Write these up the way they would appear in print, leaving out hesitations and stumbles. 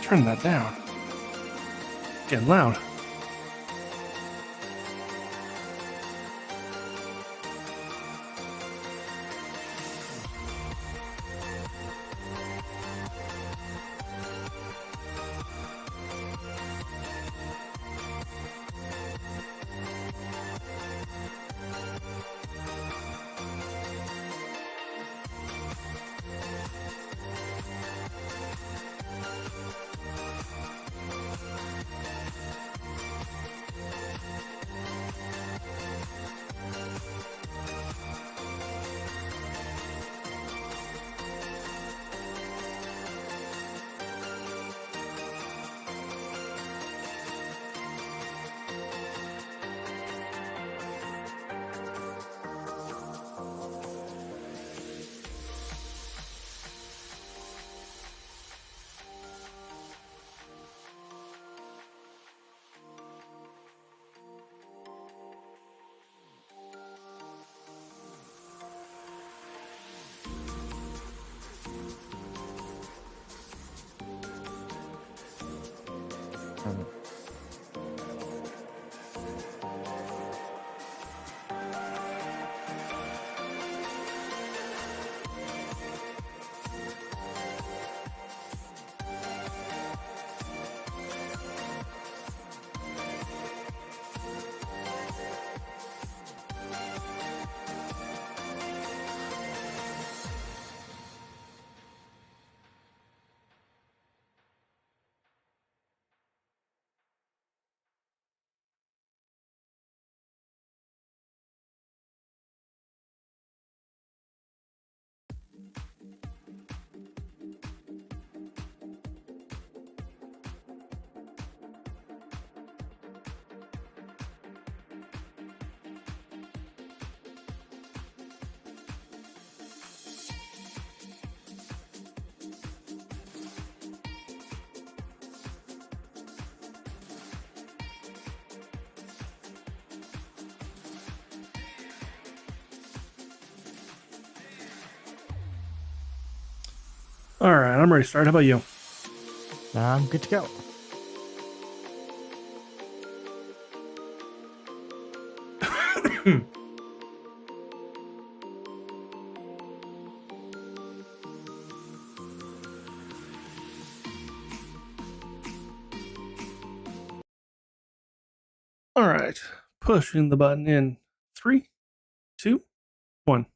turn that down. Getting loud. All right, I'm ready to start. How about you? I'm good to go. All right, pushing the button in 3, 2, 1.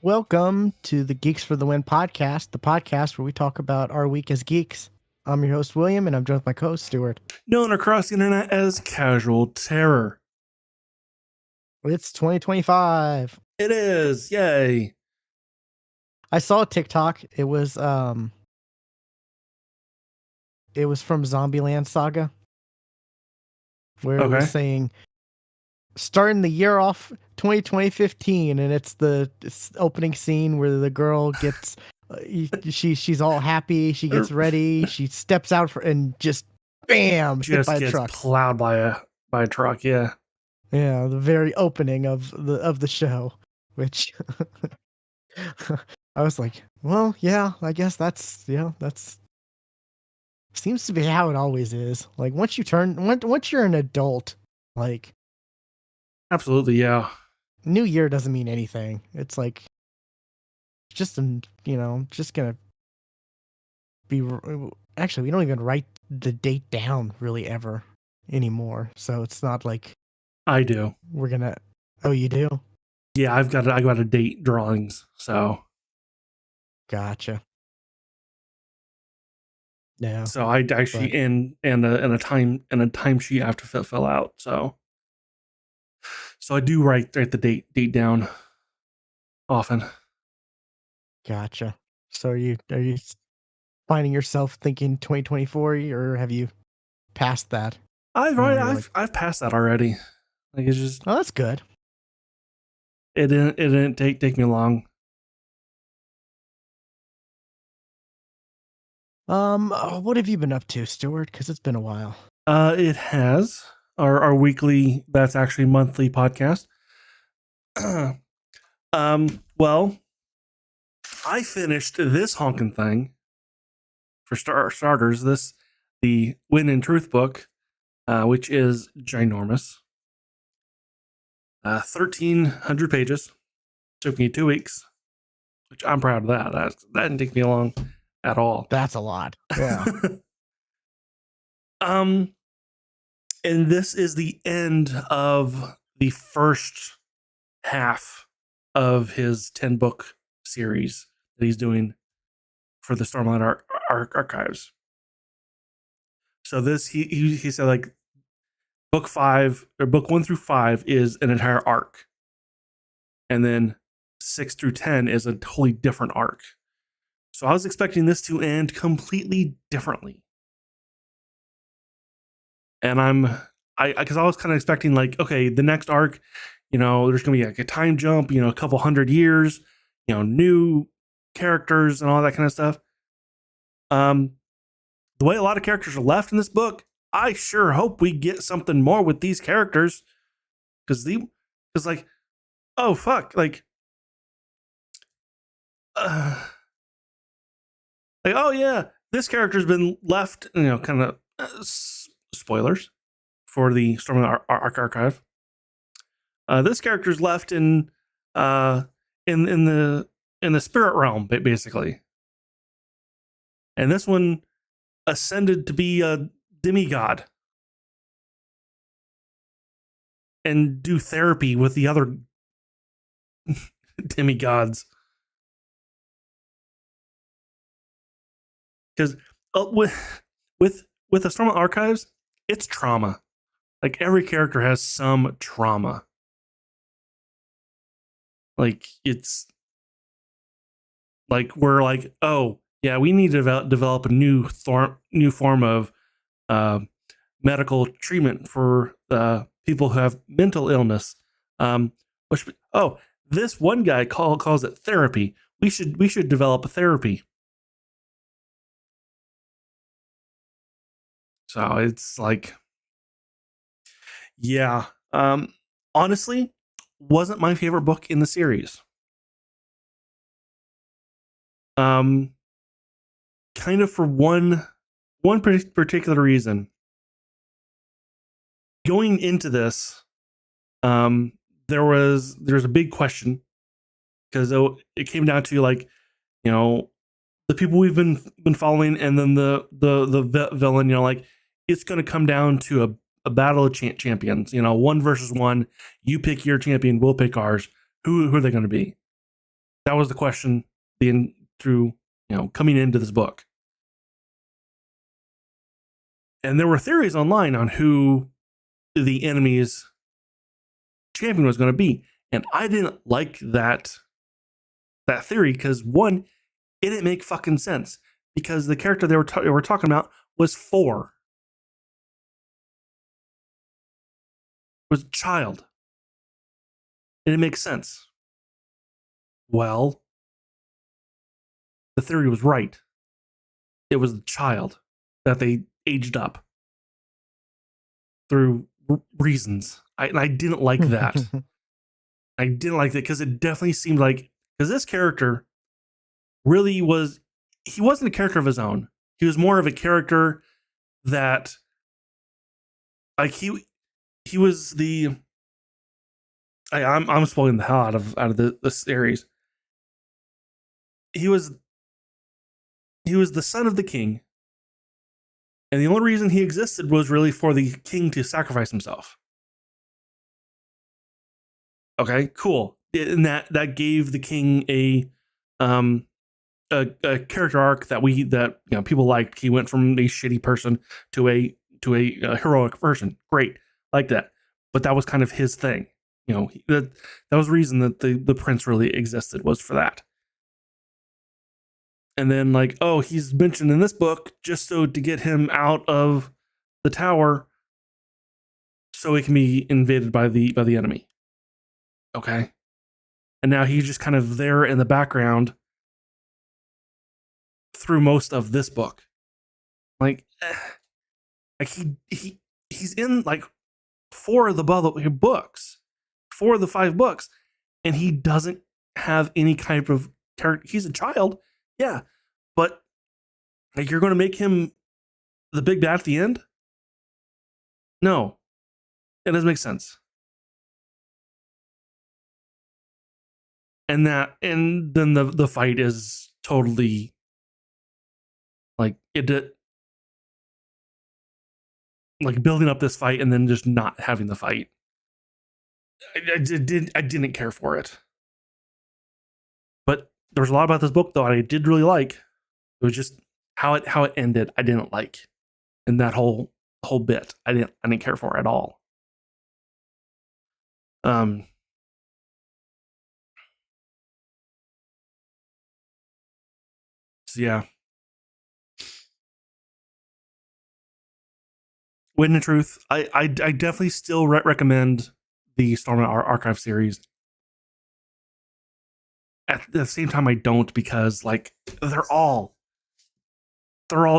Welcome to the Geeks for the Win podcast, the podcast where we talk about our week as geeks. I'm your host, William, and I'm joined with my co-host, Stuart. Known across the internet as Casual Terror. It's 2025. It is. Yay. I saw a TikTok. It was from Zombieland Saga, where it was saying starting the year off 2015, and it's the opening scene where the girl gets she's all happy, she gets ready, she steps out and just bam, hit by a truck, plowed by a truck. Yeah, the very opening of the show, which I was like, well, yeah, I guess that's seems to be how it always is. Like once you're an adult, like absolutely, yeah. New Year doesn't mean anything. It's like just just gonna be. Actually, we don't even write the date down really ever anymore. So it's not like I do. We're gonna. Oh, you do? Yeah, I got a date drawings. So gotcha. Yeah. So I actually and a time sheet I have to fill out. So I do write the date down. often. Gotcha. So are you finding yourself thinking 2024, or have you passed that? I've passed that already. Like it's just Oh, that's good. it didn't take me long. What have you been up to, Stuart? Because it's been a while. It has our weekly, that's actually monthly podcast. Well, I finished this honking thing for starters. The Win in Truth book, which is ginormous. 1,300 pages. Took me 2 weeks, which I'm proud of that. That didn't take me long at all. That's a lot. Yeah. And this is the end of the first half of his 10-book series that he's doing for the Stormlight Archives. So this he said like book 5 or book 1 through 5 is an entire arc, and then 6 through 10 is a totally different arc. So I was expecting this to end completely differently, and because I was kind of expecting like, okay, the next arc, there's gonna be like a time jump, a couple hundred years, new characters and all that kind of stuff. The way a lot of characters are left in this book, I sure hope we get something more with these characters, because like, oh fuck, like oh yeah, this character's been left, kind of spoilers for the Stormlight Archive. This character's left in the spirit realm, basically, and this one ascended to be a demigod and do therapy with the other demigods. Because with the Stormlight Archives, it's trauma. Like every character has some trauma. Like it's like we're like, oh yeah, we need to develop a new form of medical treatment for people who have mental illness. This one guy calls it therapy. We should develop a therapy. So it's like, yeah. Honestly, wasn't my favorite book in the series. Kind of for one particular reason. Going into this, there's a big question, because it came down to like, the people we've been following, and then the villain. Like it's going to come down to a battle of champions. 1 versus 1. You pick your champion, we'll pick ours. Who are they going to be? That was the question through coming into this book. And there were theories online on who the enemy's champion was going to be, and I didn't like that theory, because one, it didn't make fucking sense, because the character they were talking about was 4. Was a child. And it makes sense. Well, the theory was right. It was the child that they aged up through reasons. I didn't like that. I didn't like that, because it definitely seemed like, because this character really he wasn't a character of his own. He was more of a character that, like, he was the, I'm spoiling the hell out of the series. He was the son of the king, and the only reason he existed was really for the king to sacrifice himself. Okay, cool. And that gave the king a character arc that people liked. He went from a shitty person to a heroic person. Great, like that. But that was kind of his thing. that was the reason that the prince really existed, was for that. And then like, oh, he's mentioned in this book just so to get him out of the tower so he can be invaded by the enemy. Okay. And now he's just kind of there in the background through most of this book. Like he's in like 4 of the books, 4 of the 5 books, and he doesn't have any kind of character. He's a child, yeah, but like, you're going to make him the big bad at the end? No, it doesn't make sense. And then the fight is totally like like building up this fight and then just not having the fight. I didn't care for it. But there was a lot about this book though I did really like. It was just how it ended. I didn't like, and that whole bit I didn't care for at all. So yeah. Wind and Truth, I definitely still recommend the Stormlight Archive series. At the same time, I don't, because like they're all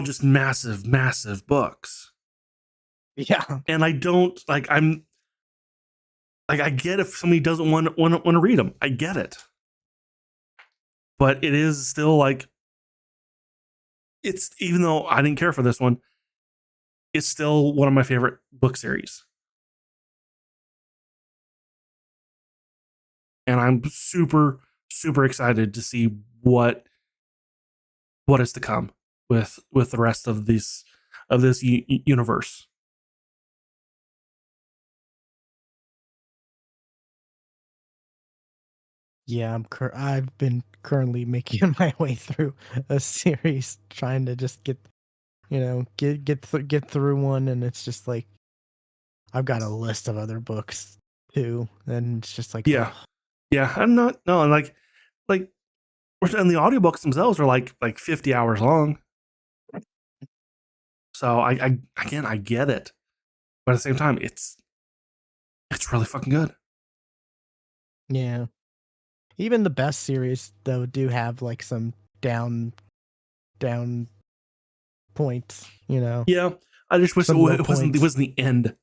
just massive books. Yeah, and I don't like. I'm like, I get if somebody doesn't want to read them. I get it, but it is still like, it's, even though I didn't care for this one, it's still one of my favorite book series. And I'm super excited to see what is to come with the rest of this universe. Yeah, I've been currently making my way through a series, trying to just get through one, and it's just like I've got a list of other books too, and it's just like, Yeah, yeah. I'm not, no, and like and the audiobooks themselves are like 50 hours long. So I again, I get it, but at the same time, it's really fucking good. yeah. Even the best series though do have like some down points, Yeah, I just wish some low it wasn't points. the end.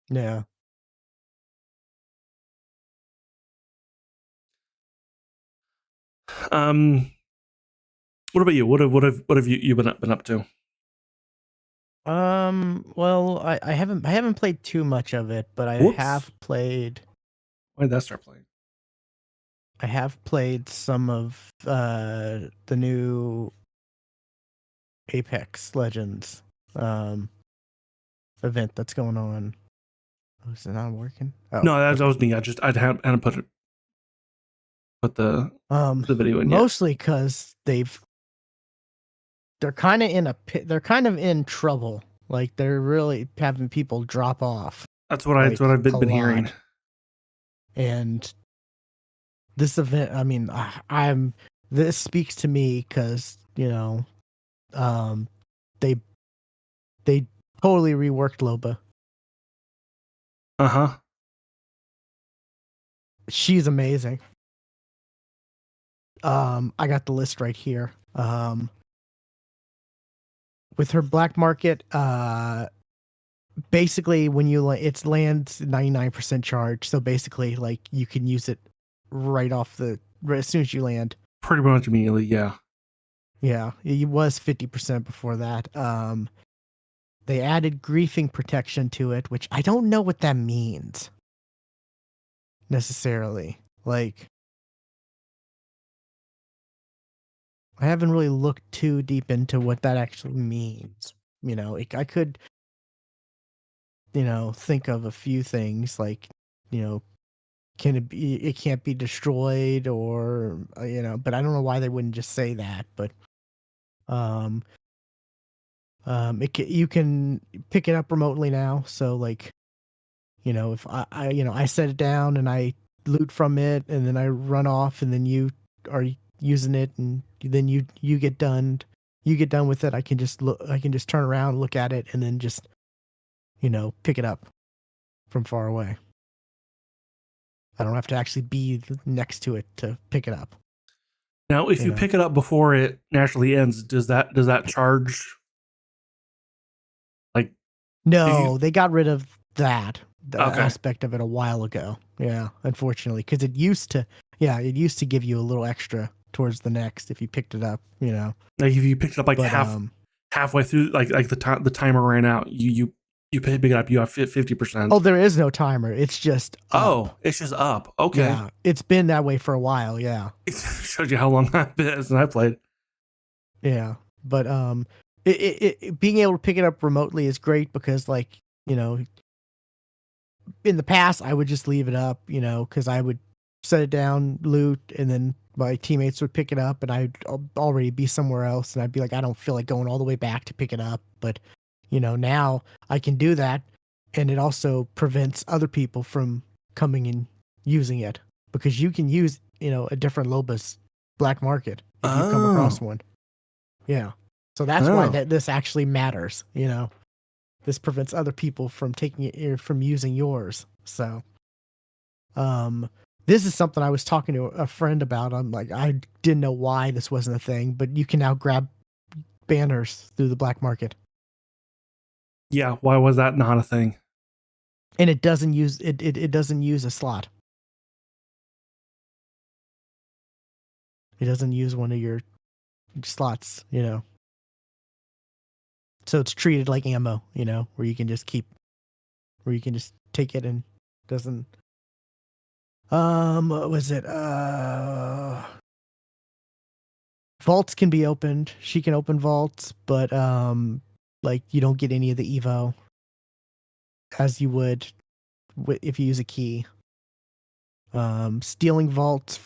Yeah. What about you? What have you been up to? Well, I haven't played too much of it, but Whoops! Why did that start playing? I have played some of the new Apex Legends event that's going on. Oh, is it not working? Oh, No, that okay. was me. I hadn't put the video in yet. Mostly because they're kind of in trouble. Like, they're really having people drop off. That's what I've been hearing. And this event, I mean, this speaks to me because they totally reworked Loba. Uh-huh. She's amazing. I got the list right here. With her black market, basically when you it's lands 99% charge, so basically like you can use it right as soon as you land. Pretty much immediately, yeah. Yeah, it was 50% before that. They added griefing protection to it, which I don't know what that means necessarily. Like, I haven't really looked too deep into what that actually means. I could, think of a few things like, it can't be destroyed, or, but I don't know why they wouldn't just say that. But, you can pick it up remotely now. So like, If I set it down and I loot from it, and then I run off, and then you are using it, and then you get done. You get done with it. I can just look. I can just turn around, look at it, and then just pick it up from far away. I don't have to actually be next to it to pick it up. Now, if you pick it up before it naturally ends, does that charge? Like, no, they got rid of that okay. aspect of it a while ago. Yeah, unfortunately, because it used to give you a little extra towards the next if you picked it up. Like if you picked it up halfway through, like the timer ran out, you pick it up, you have 50%. Oh, there is no timer. It's just up. Oh, it's just up. Okay. Yeah, it's been that way for a while. Yeah. It shows you how long I've been since I played. Yeah, but being able to pick it up remotely is great because, like, in the past I would just leave it up, because I would set it down, loot, and then my teammates would pick it up, and I'd already be somewhere else, and I'd be like, I don't feel like going all the way back to pick it up. But now I can do that, and it also prevents other people from coming and using it, because you can use a different Lobus black market if you come across one. Yeah. So that's why this actually matters. This prevents other people from taking it, from using yours. So, this is something I was talking to a friend about. I'm like, I didn't know why this wasn't a thing, but you can now grab banners through the black market. Yeah. Why was that not a thing? And it doesn't use it doesn't use a slot. It doesn't use one of your slots, So it's treated like ammo, where you can just take it and doesn't. What was it? Vaults can be opened. She can open vaults, but like you don't get any of the evo as you would if you use a key. Stealing vaults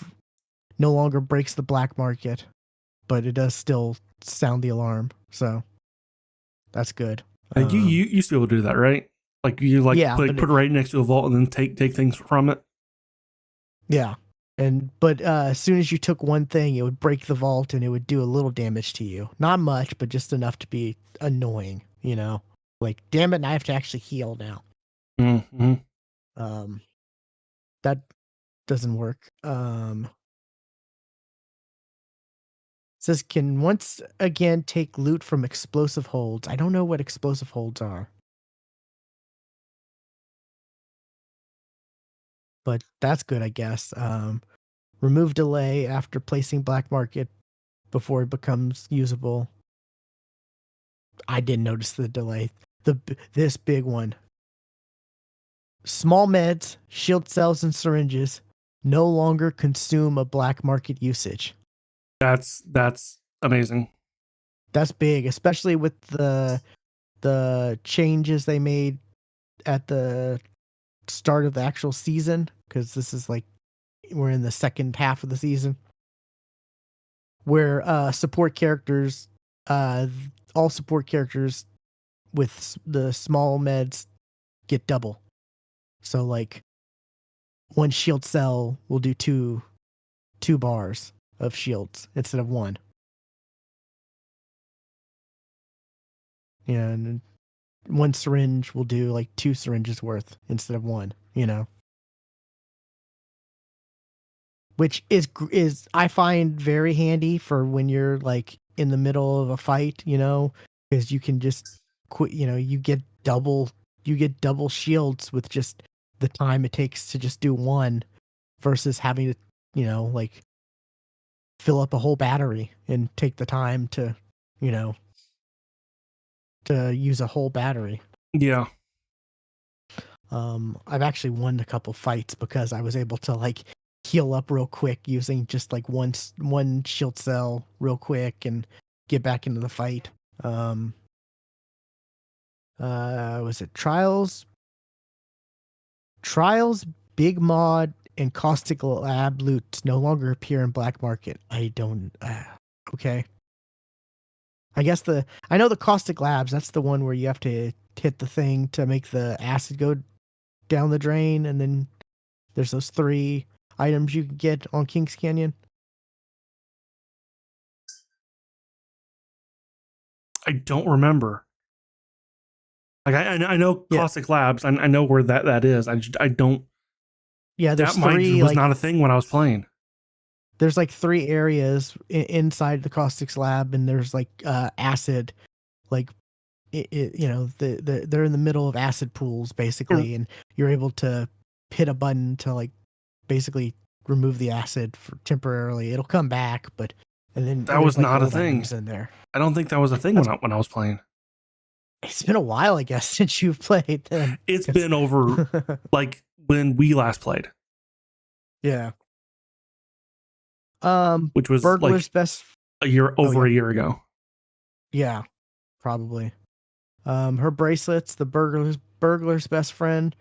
no longer breaks the black market, but it does still sound the alarm. So that's good. Like you used to be able to do that, right? Like you put it right next to a vault and then take things from it. Yeah. But as soon as you took one thing, it would break the vault and it would do a little damage to you. Not much, but just enough to be annoying, Like, damn it, and I have to actually heal now. Mm-hmm. That doesn't work. Says can once again take loot from explosive holds. I don't know what explosive holds are. But that's good, I guess. Remove delay after placing black market before it becomes usable. I didn't notice the delay. This big one. Small meds, shield cells, and syringes no longer consume a black market usage. That's amazing. That's big, especially with the changes they made at the start of the actual season, because this is like we're in the second half of the season, where support characters, all support characters with the small meds get double. So like one shield cell will do two bars of shields instead of one. Yeah, and one syringe will do like 2 syringes worth instead of 1, Which is I find very handy for when you're like in the middle of a fight, because you can just quit, you get double shields with just the time it takes to just do one versus having to, like fill up a whole battery and take the time to, to use a whole battery. Yeah. I've actually won a couple fights because I was able to like heal up real quick using just like one shield cell real quick and get back into the fight. Was it Trials, Big Mod, and Caustic Lab loots no longer appear in black market? I don't. Okay. I guess I know the Caustic Labs. That's the one where you have to hit the thing to make the acid go down the drain, and then there's those 3 items you can get on Kings Canyon. I don't remember. Like I know Yeah. Caustic Labs. I know where that is. I don't. Yeah, That there's might 3, was like not a thing when I was playing. there's, like, 3 areas inside the Caustic's lab, and there's, like, acid, like, you know, they're in the middle of acid pools, basically, and you're able to hit a button to, like, basically remove the acid for temporarily. It'll come back, but and then That was there's, like, not a gold thing. items in there. I don't think that was a thing That's when I was playing. It's been a while, I guess, since you've played then. It's 'Cause been over like when we last played, yeah. which was Burglar's like best Oh, over yeah. a year ago. Yeah, probably. Her bracelets, the burglar's best friend,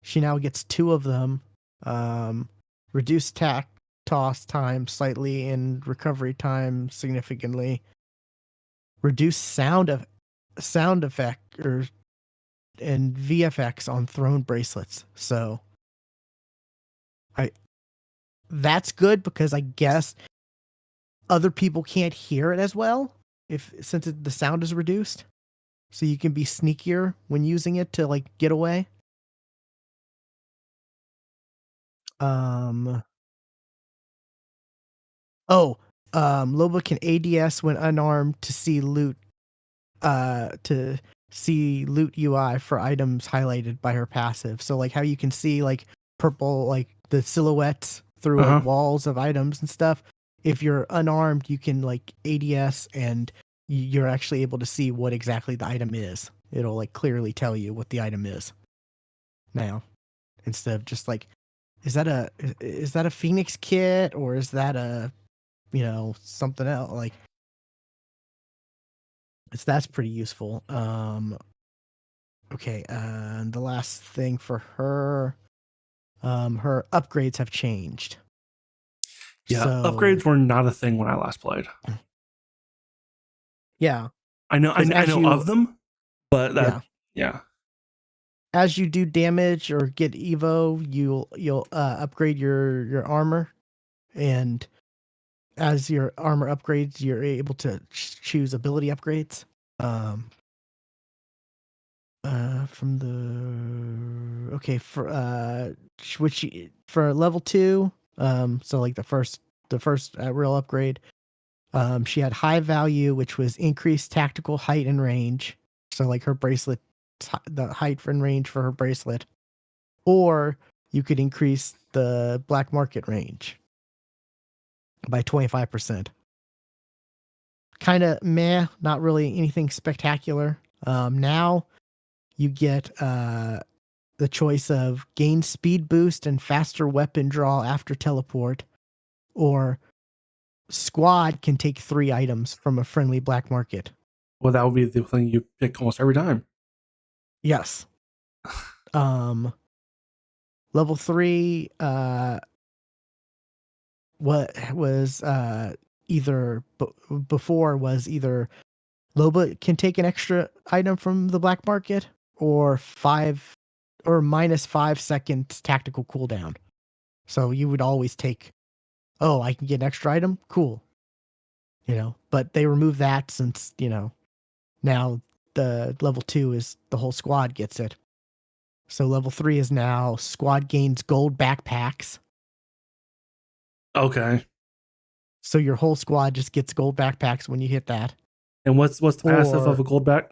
she now gets 2 of them. Um, reduced toss time slightly and recovery time significantly. Reduced sound effect and VFX on thrown bracelets. So I that's good because I guess other people can't hear it as well since the sound is reduced. So you can be sneakier when using it to like get away. Um oh, Loba can ADS when unarmed to see loot UI for items highlighted by her passive. So like how you can see like purple like the silhouettes through Uh like huh. walls of items and stuff. If you're unarmed, you can like ADS and you're actually able to see what exactly the item is. It'll like clearly tell you what the item is now instead of just like is that a Phoenix kit or is that a something else like that's pretty useful. Okay, and the last thing for her, her upgrades have changed. Yeah, So upgrades were not a thing when I last played. yeah, I know because I know of them, but yeah, yeah. as you do damage or get Evo, you'll upgrade your armor, and as your armor upgrades, you're able to choose ability upgrades. From the okay which for level 2, so like the first real upgrade, she had high value, which was increased tactical height and range. So like her bracelet, the height and range for her bracelet, or you could increase the black market range by 25%. Kind of meh, not really anything spectacular. Now you get the choice of gain speed boost and faster weapon draw after teleport, or squad can take 3 items from a friendly black market. Well, that would be the thing you pick almost every time. Yes. Um, level 3, what was before was either Loba can take an extra item from the black market, or -5 seconds tactical cooldown. So you would always take, oh, I can get an extra item? Cool. But they removed that since, now the level 2 is the whole squad gets it. So level 3 is now squad gains gold backpacks. Okay. So your whole squad just gets gold backpacks when you hit that. And what's the passive of Or a gold back?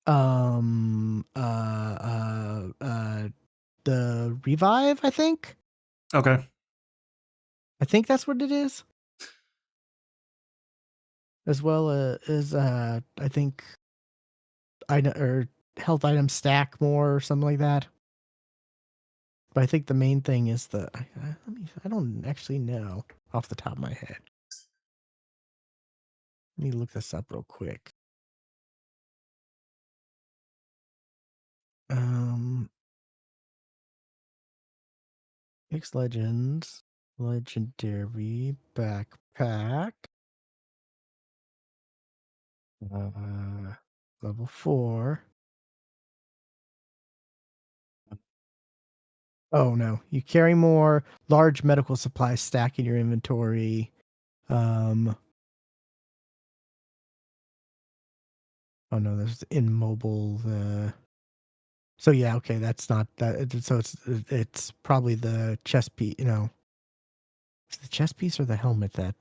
um uh uh uh the revive, I think. Okay. I think that's what it is. As well as I think item or health items stack more or something like that. But I think the main thing is I don't actually know off the top of my head. Let me look this up real quick. Um, X Legends Legendary Backpack. Uh, level 4. Oh no, you carry more large medical supplies stack in your inventory. Oh no, there's immobile. So yeah, okay, that's not that. So it's probably the chest piece. You know, is it the chest piece or the helmet that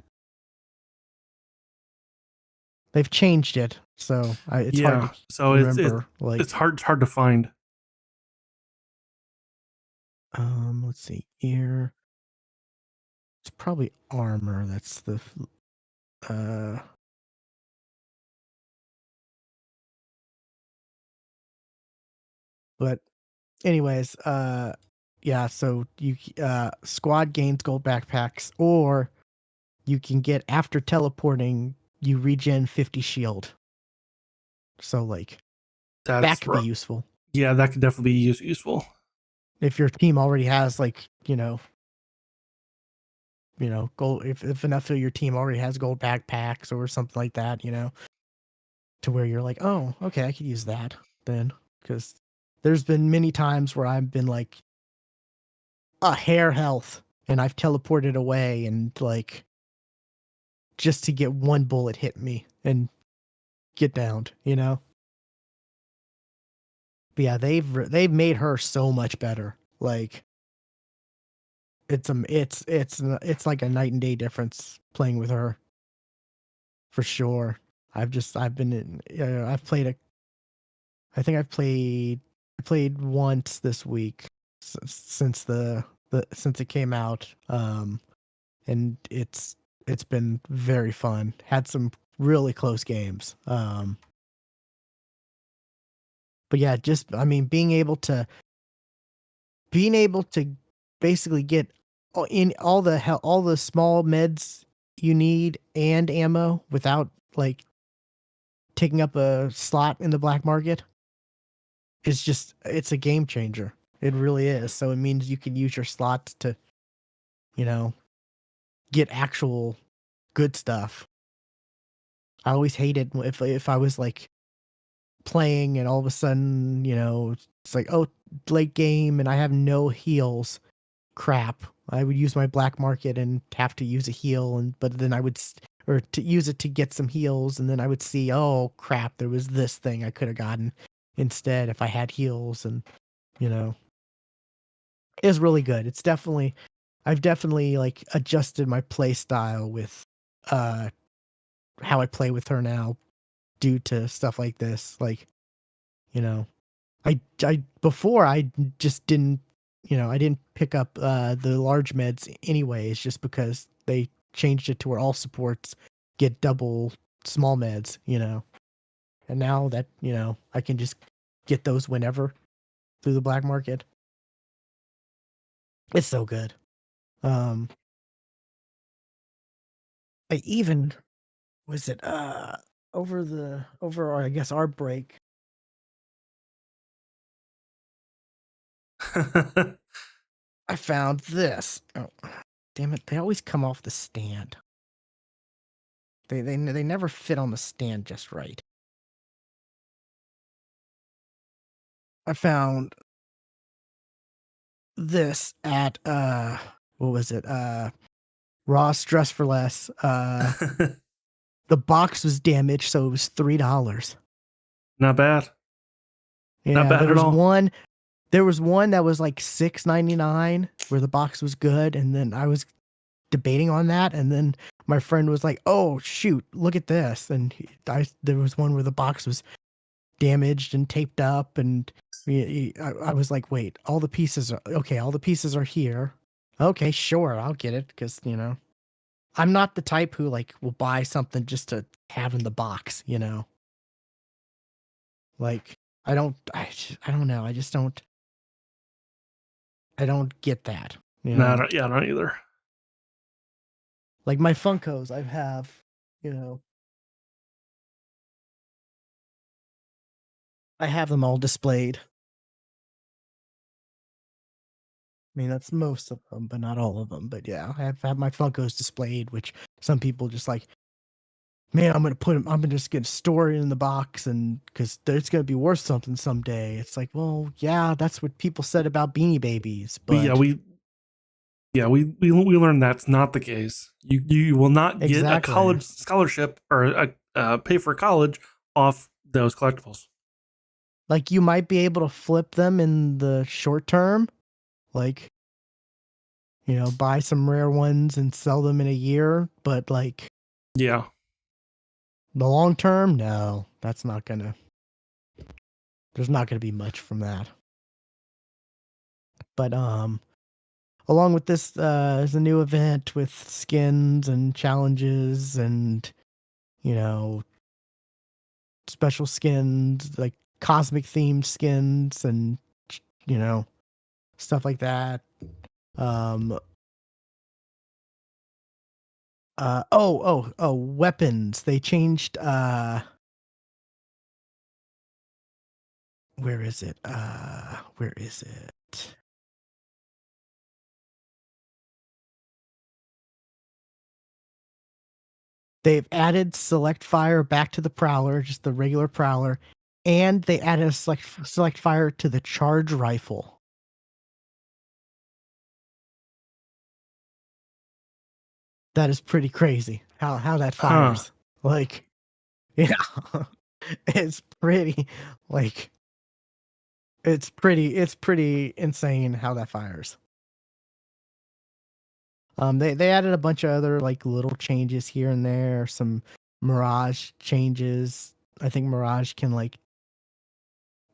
they've changed it? So it's hard to Yeah, so remember. Like, it's hard to find. let's see here. It's probably armor. That's the uh. But anyways, yeah. So you squad gains gold backpacks, or you can get after teleporting, you regen 50 shield. So like that That's could be useful yeah, that could definitely be useful. if your team already has like gold. If enough of your team already has gold backpacks or something like that, to where you're like, oh, okay, I could use that then, because there's been many times where I've been like a hair health and I've teleported away and like just to get one bullet hit me and get downed, But yeah, they've made her so much better. Like it's like a night and day difference playing with her for sure. I've been in, I've played I think I played once this week since since it came out. And it's been very fun. Had some really close games. But yeah, just I mean, being able to basically get in all the small meds you need and ammo without like taking up a slot in the black market is just it's a game changer. It really is. So it means you can use your slots to, you know, get actual good stuff. I always hated if I was like playing and all of a sudden, it's like, oh, late game and I have no heals. Crap. I would use my black market and have to use a heal, but then I would or to use it to get some heals, and then I would see, oh crap, there was this thing I could have gotten instead if I had heals, and you know, it was really good. I've definitely like adjusted my play style with uh how I play with her now due to stuff like this. Like, you know, I before I just didn't I didn't pick up the large meds anyways, just because they changed it to where all supports get double small meds, and now that I can just get those whenever through the black market. It's so good. um I even was it over I guess our break, I found this. Oh, damn it, they always come off the stand. They never fit on the stand just right. I found this at what was it? Ross Dress for Less. The box was damaged, so it was $3. Not bad. Not Yeah, bad at all. there was one that was like $6.99 where the box was good, and then I was debating on that, and then my friend was like, "Oh shoot, look at this!" And there was one where the box was damaged and taped up, and I was like, "Wait, all the pieces are okay. All the pieces are here. Okay, sure, I'll get it because I'm not the type who like will buy something just to have in the box. Like I don't know. I don't get that. No, yeah, I don't either. Like my Funkos, I have you know I have them all displayed. I mean, that's most of them, but not all of them. But yeah, I have my Funkos displayed, which some people just like. man, I'm just gonna store it in the box, and because it's gonna be worth something someday. It's like, well, yeah, that's what people said about Beanie Babies, But yeah, but we learned that's not the case. You will not get a exactly. college scholarship or pay for college off those collectibles. Like you might be able to flip them in the short term, like buy some rare ones and sell them in a year, but like Yeah, the long term, no, that's not gonna. There's not gonna be much from that. But along with this, there's a new event with skins and challenges and you know special skins like cosmic themed skins and you know stuff like that. Um. Oh. Weapons. They changed. Where is it? Where is it? They've added select fire back to the prowler, just the regular prowler, and they added a select fire to the charge rifle. That is pretty crazy. How that huh? fires. Like, yeah, it's pretty like it's pretty insane how that fires. They added a bunch of other like little changes here and there, some Mirage changes. I think Mirage can like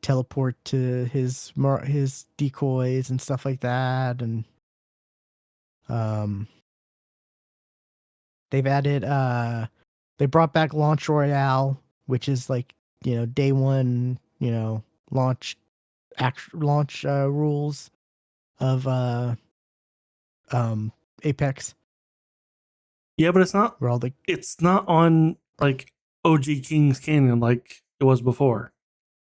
teleport to his decoys and stuff like that, and um they've added they brought back Launch Royale, which is like, day one, launch launch rules of um Apex, Yeah, but it's not. where all the It's not on like OG Kings Canyon like it was before.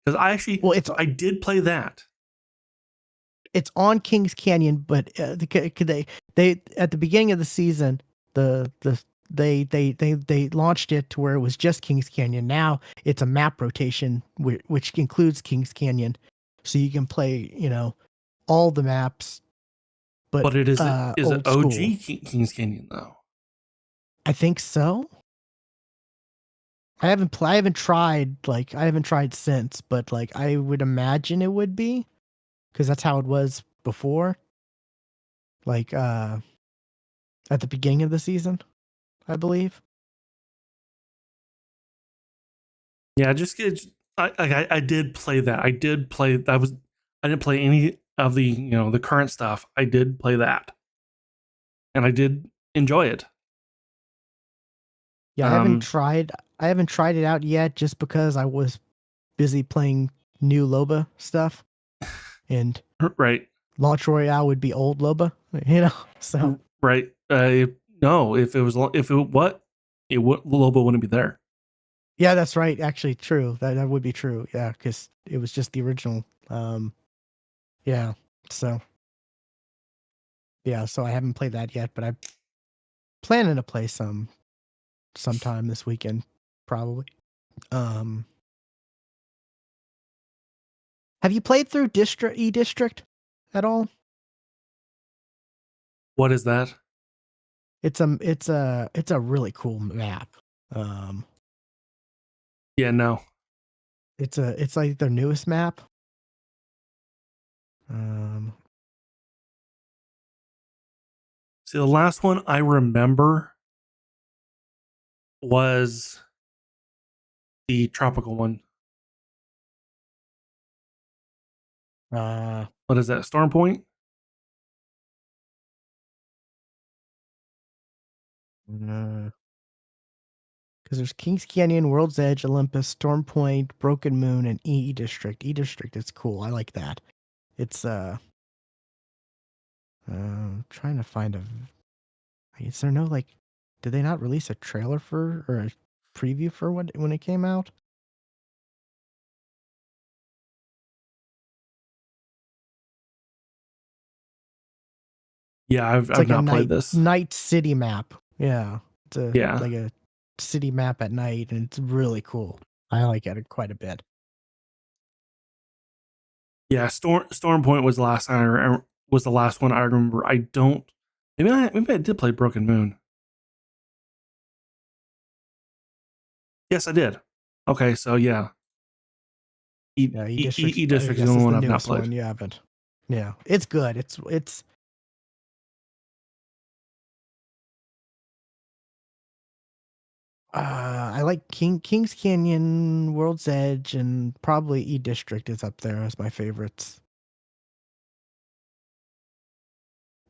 Because well, it's I did play that. it's on Kings Canyon, but they at the beginning of the season, the they launched it to where it was just Kings Canyon. Now it's a map rotation which includes Kings Canyon, so you can play all the maps, but But is it old school. OG Kings Canyon though? I think so. I haven't tried since, but like I would imagine it would be because that's how it was before. Like at the beginning of the season, I believe. Yeah, just get. I did play that. I did play. That was. I didn't play any of the the current stuff. I did play that, and I did enjoy it. Yeah, Um, I haven't tried it out yet just because I was busy playing new Loba stuff, and right, Launch Royale would be old Loba, you know. So right. No, if it was if it what it would Lobo wouldn't be there. yeah, that's right. Actually, true. That would be true. Yeah, because it was just the original. Yeah. So yeah, so I haven't played that yet, but I'm planning to play sometime this weekend, probably. Um, have you played through District at all? What is that? It's a really cool map. Um, Yeah, no. it's like their newest map. Um, See, the last one I remember was the tropical one. uh, What is that? Storm Point? because there's Kings Canyon, World's Edge, Olympus, Storm Point, Broken Moon, and E District. E District is cool. I like that. It's trying to find a. Is there no like? Did they not release a trailer for or a preview for when it came out? Yeah, It's I've like a not played this. night city map. Yeah, it's a Yeah, like a city map at night, and it's really cool. I like it quite a bit. Yeah, Storm Point was the last time was the last one I remember. I don't. Maybe I did play Broken Moon. Yes, I did. Okay, so yeah. Yeah, E I District is the guess only is one the I've not newest played. one you haven't. Yeah, it's good. It's I like King's Canyon, World's Edge, and probably E District is up there as my favorites.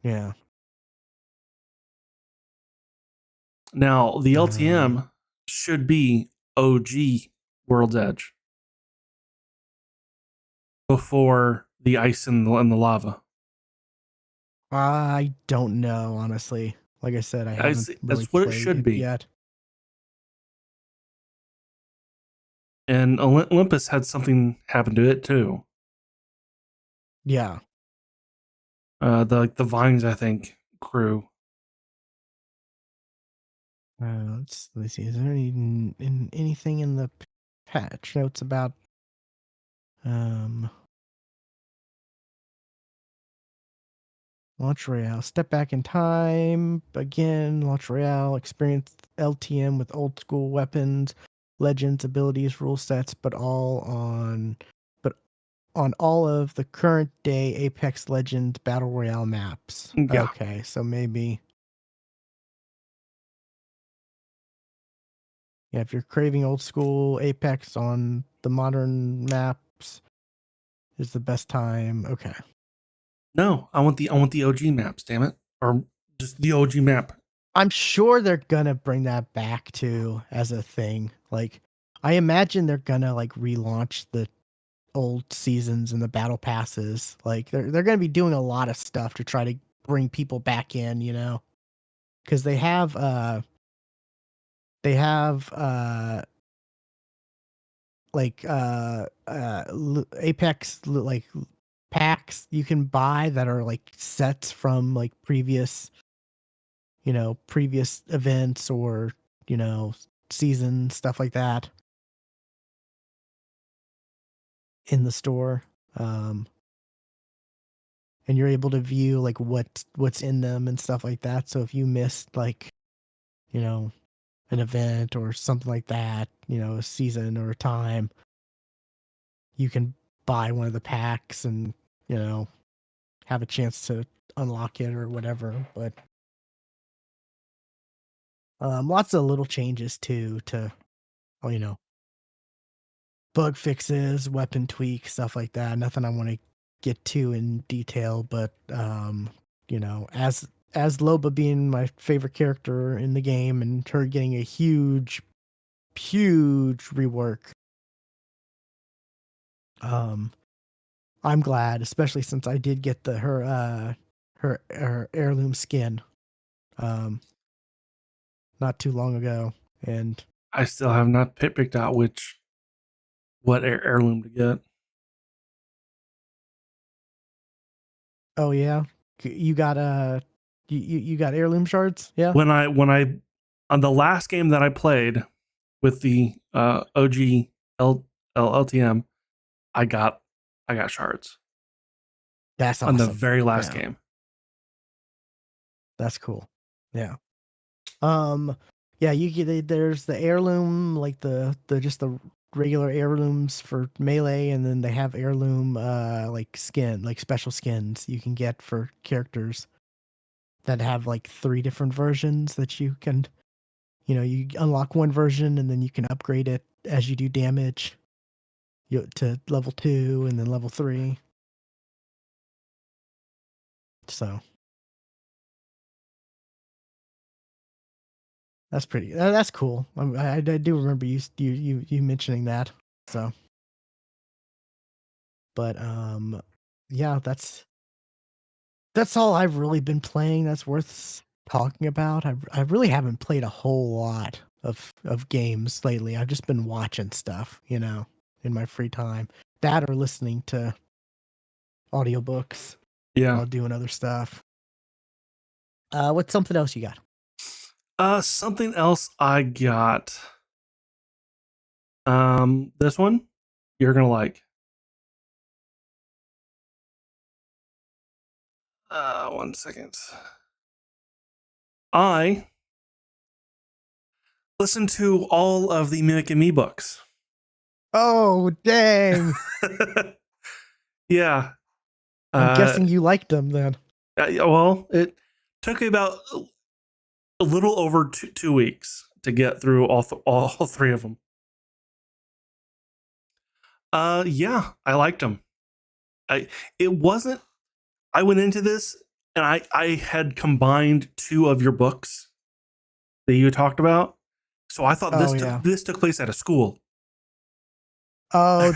Yeah. Now, the Uh, LTM should be OG World's Edge before the ice and the lava. I don't know, honestly. Like I said, I haven't really That's what it played should it be. yet. And Olympus had something happen to it too. Yeah. The Vines, I think, crew. Let's see. Is there anything in the patch notes about um Launch Royale? Step back in time again. Launch Royale experience LTM with old school weapons, legends, abilities, rule sets, but on all of the current day Apex Legends Battle Royale maps. Yeah. Okay, so maybe yeah, if you're craving old school Apex on the modern maps is the best time. Okay. No, I want the OG maps, damn it. Or just the OG map. I'm sure they're gonna bring that back too as a thing. Like I imagine they're gonna like relaunch the old seasons and the battle passes. Like they're gonna be doing a lot of stuff to try to bring people back in, you know. Because they have like Apex like packs you can buy that are like sets from like previous events or season stuff like that in the store. um and you're able to view like what's in them and stuff like that, so if you missed like you know an event or something like that, a season or a time, you can buy one of the packs and you know have a chance to unlock it or whatever. But lots of little changes too to oh, bug fixes, weapon tweaks, stuff like that. Nothing I want to get too in detail, but as Loba being my favorite character in the game and her getting a huge rework, um I'm glad, especially since I did get her heirloom skin um not too long ago. And I still have not picked out what heirloom to get. oh yeah, you got you got heirloom shards, yeah. When I on the last game that I played with the OG LTM, I got shards That's on the awesome. very last Yeah, game. that's cool. Yeah. Um, yeah, you get there's the heirloom, like the just the regular heirlooms for melee, and then they have heirloom like special skins you can get for characters that have like 3 different versions that you can you unlock one version and then you can upgrade it as you do damage to level 2 and then level 3. So that's cool. I do remember you mentioning that. So, but yeah, that's all I've really been playing that's worth talking about. I really haven't played a whole lot of games lately. I've just been watching stuff, in my free time. That or listening to audiobooks Yeah. while doing other stuff. What's something else you got? Something else I got. This one you're gonna like. 1 second. I listened to all of the Mimic and Me books. Oh, dang. Yeah. I'm guessing you liked them then. Well, it took me about a little over 2 weeks to get through all three of them. Yeah, I liked them. It wasn't. I went into this and I had combined two of your books that you talked about, so I thought this took place at a school. Oh,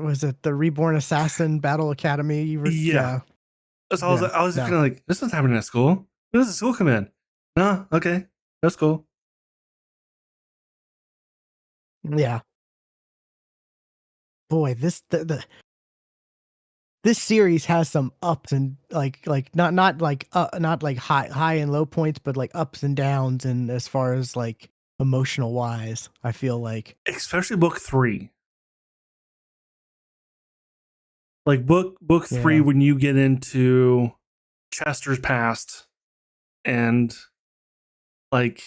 was it the Reborn Assassin Battle Academy? Yeah. So I was kind of like, this is happening at school. When does the school come in? No, okay, that's cool. Yeah. Boy, this series has some ups and not like high and low points, but like ups and downs, and as far as like emotional wise, I feel like especially book 3. Like book 3, when you get into Chester's past and like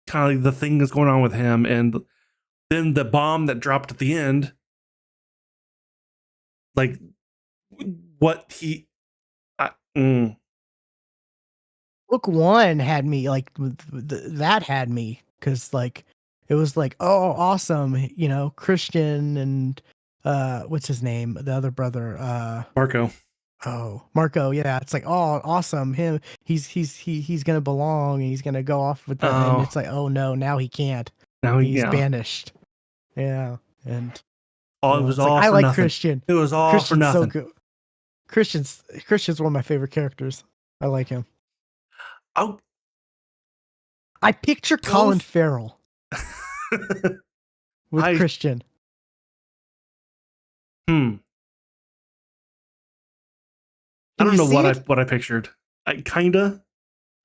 kind of like the thing that's going on with him, and then the bomb that dropped at the end, like what he book 1 had me like that had me, because like it was like, oh, awesome, you know, Christian and what's his name, the other brother, Marco. Oh, Marco, yeah. It's like, oh, awesome. He's gonna belong, and he's gonna go off with the, and it's like, oh no, now he can't. Now he's banished. Yeah. And it was all like, for I like nothing. Christian. It was all Christian's for nothing. So good. Christian's one of my favorite characters. I like him. I picture Colin Farrell with Christian. I don't know what I pictured. I kinda.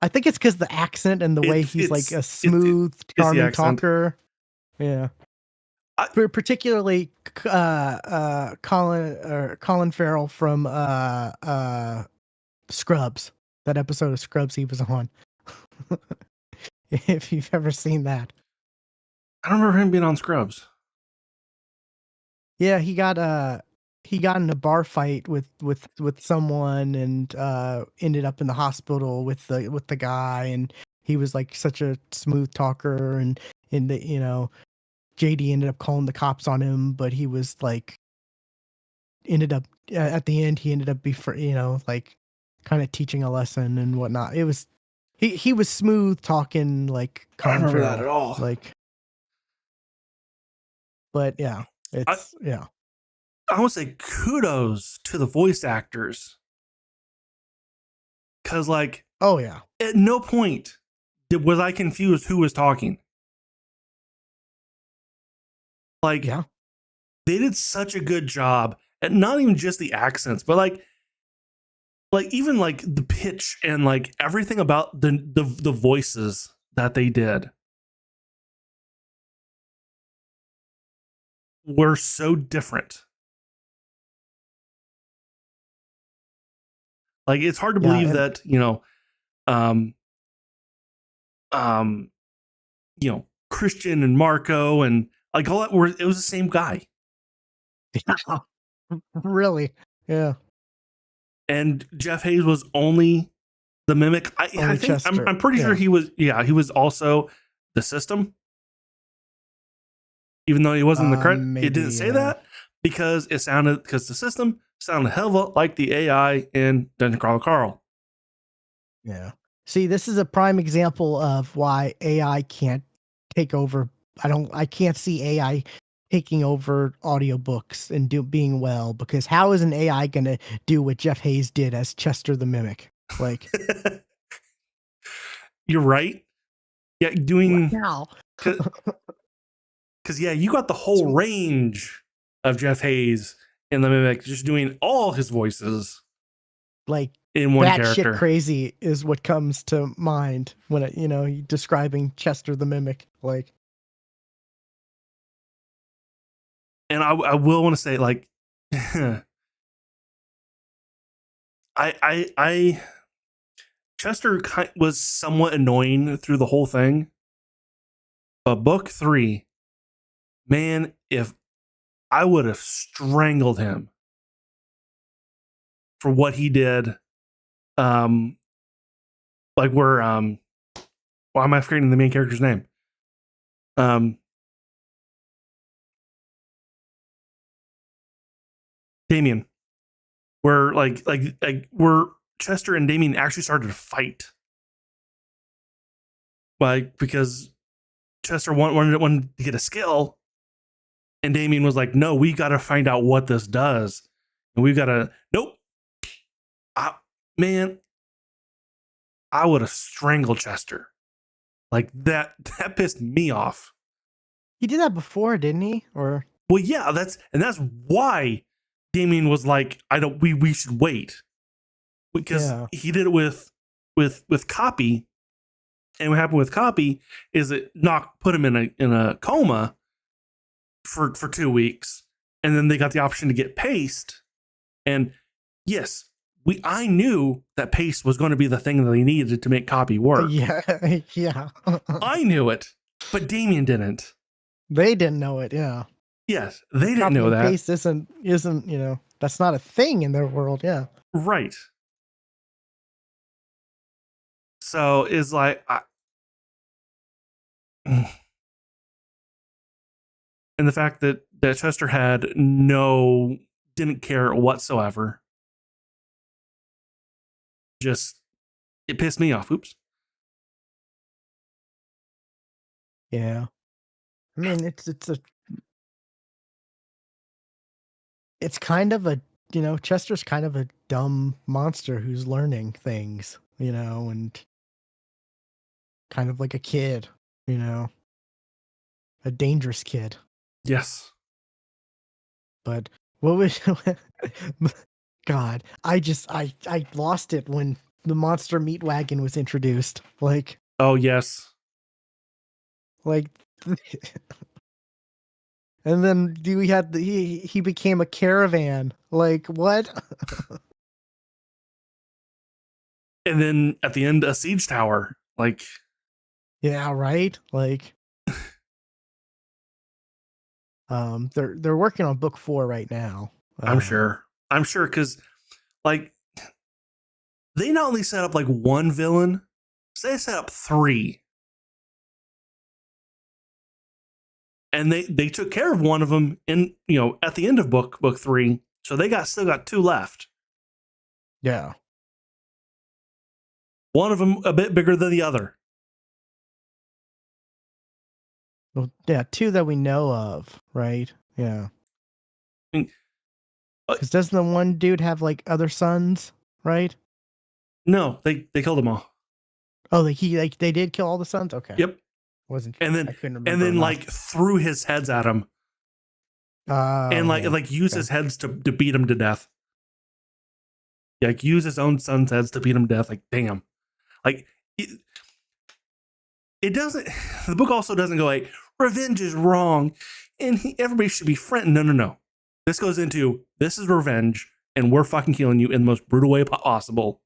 I think it's because the accent and the way he's like a smooth, charming talker. Yeah. Particularly Colin Farrell from Scrubs. That episode of Scrubs he was on. If you've ever seen that. I don't remember him being on Scrubs. Yeah, he got in a bar fight with someone, and ended up in the hospital with the guy, and he was like such a smooth talker, and you know, JD ended up calling the cops on him, but he was like, ended up at the end, he ended up like kind of teaching a lesson and whatnot. It was he was smooth talking, like Colin I don't remember Farrell, that at all. like, but yeah, it's I would say kudos to the voice actors, because like, oh yeah, at no point was I confused who was talking. Like, yeah, they did such a good job at not even just the accents, but like even like the pitch and like everything about the voices that they did were so different. Like, it's hard to believe that, you know, Christian and Marco and like all that it was the same guy. Yeah. Really? Yeah. And Jeff Hayes was only the Mimic. I think I'm pretty sure he was also the System. Even though he wasn't in the credit, it didn't say that, because the System sounded a hell of a lot like the AI in Dungeon Crawler Carl. Yeah. See, this is a prime example of why AI can't take over. I can't see AI taking over audiobooks and being well, because how is an AI going to do what Jeff Hayes did as Chester the Mimic? Like, you're right. Yeah, doing wow. Because you got the whole range of Jeff Hayes in the Mimic, just doing all his voices. Like, in one that shit character. crazy is what comes to mind when describing Chester the Mimic. Like, and I will want to say, like, I Chester was somewhat annoying through the whole thing, but book 3, man, if I would have strangled him for what he did, like where why am I forgetting the main character's name? Damien, where like where Chester and Damien actually started to fight, like because Chester wanted to get a skill, and Damien was like, "No, we got to find out what this does, and we've got to." Nope, man, I would have strangled Chester. Like that pissed me off. he did that before, didn't he? Or well, yeah, that's why Damien was like, "I don't. We should wait," because he did it with Copy, and what happened with Copy is it put him in a coma for 2 weeks, and then they got the option to get Paste, and yes, I knew that Paste was going to be the thing that they needed to make Copy work. Yeah. I knew it, but Damien didn't. They didn't know it. Yeah. Yes, they didn't know that. Paste isn't that's not a thing in their world. Yeah. Right. So it's like, and the fact that Chester didn't care whatsoever, just it pissed me off. Oops. Yeah. I mean, it's kind of a, Chester's kind of a dumb monster who's learning things, and kind of like a kid, a dangerous kid. Yes. But what was God, I lost it when the monster meat wagon was introduced. Like, oh yes. Like and then we had he became a caravan. Like, what? And then at the end, a siege tower. Like, yeah, right. Like, they're working on book 4 right now. I'm sure because like they not only set up like one villain, they set up 3, and they took care of one of them in at the end of book 3. So they still got 2 left. Yeah. One of them a bit bigger than the other. Well, yeah, 2 that we know of, right? Yeah. Because doesn't the one dude have like other sons, right? No, they killed them all. Oh, they did kill all the sons. Okay. Yep. Wasn't and then I couldn't remember. And then like threw his heads at him. And like use his heads to beat him to death. Like use his own son's heads to beat him to death. Like, damn. Like it doesn't. The book also doesn't go like revenge is wrong, and everybody should be friends. No. This goes into this is revenge, and we're fucking killing you in the most brutal way possible.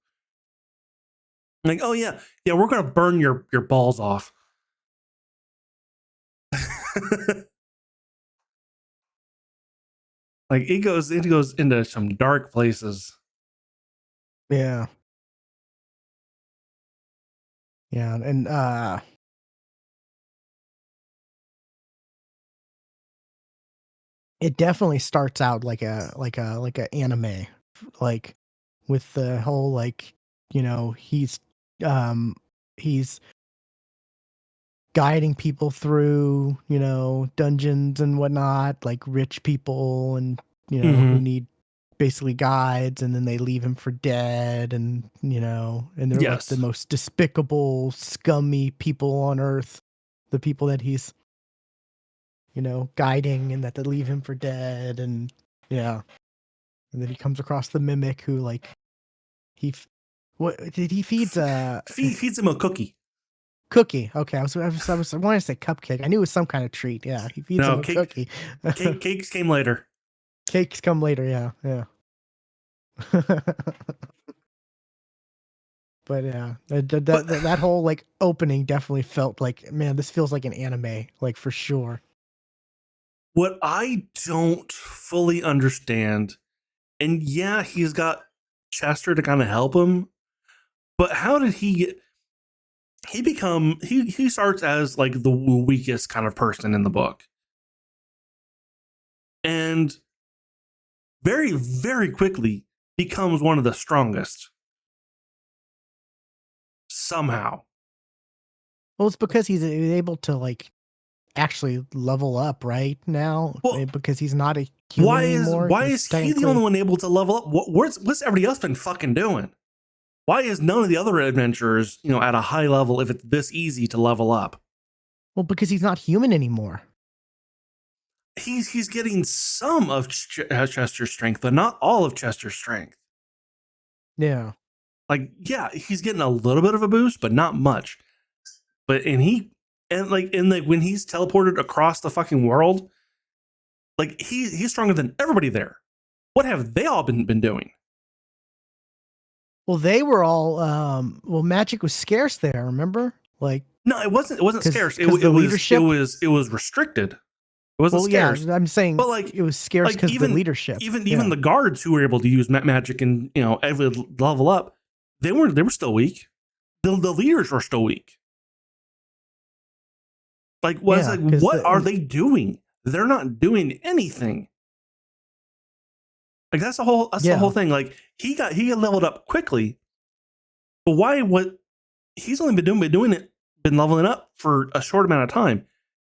Like, oh yeah, we're gonna burn your balls off. Like it goes into some dark places. Yeah. Yeah, and it definitely starts out like a anime, like with the whole like, he's guiding people through, dungeons and whatnot, like rich people and who need basically guides, and then they leave him for dead, and and they're like the most despicable, scummy people on earth, the people that he's guiding, and that they leave him for dead, and yeah. And then he comes across the mimic who like he What did he feeds? Feeds him a cookie. Cookie. Okay, I wanted to say cupcake. I knew it was some kind of treat. Yeah, he feeds him No, a cookie. cakes came later. Cakes come later. Yeah, yeah. But yeah, But that whole like opening definitely felt like, man, this feels like an anime, like for sure. what I don't fully understand, and yeah, he's got Chester to kind of help him, but how did he get? He starts as like the weakest kind of person in the book, and very very quickly becomes one of the strongest somehow. Well, it's because he's able to like actually level up right now, Well, because he's not a human anymore. why He's is he the only technically, one able to level up? What's everybody else been fucking doing? Why is none of the other adventurers, at a high level if it's this easy to level up? well, because he's not human anymore. He's getting some of Chester's strength, but not all of Chester's strength. Yeah. Like, yeah, he's getting a little bit of a boost, but not much. But and when he's teleported across the fucking world, like he's stronger than everybody there. What have they all been doing? Well, they were all well, magic was scarce there, remember? Like, No, it wasn't. It wasn't scarce. because the leadership. It was restricted. It wasn't Well, yeah, scarce. I'm saying But like it was scarce like because the leadership. even the guards who were able to use magic and every level up, they were still weak. The leaders were still weak. Like, Yeah, because what are they doing? They're not doing anything. Like the whole thing. Like he got leveled up quickly, but why? What he's only been leveling up for a short amount of time.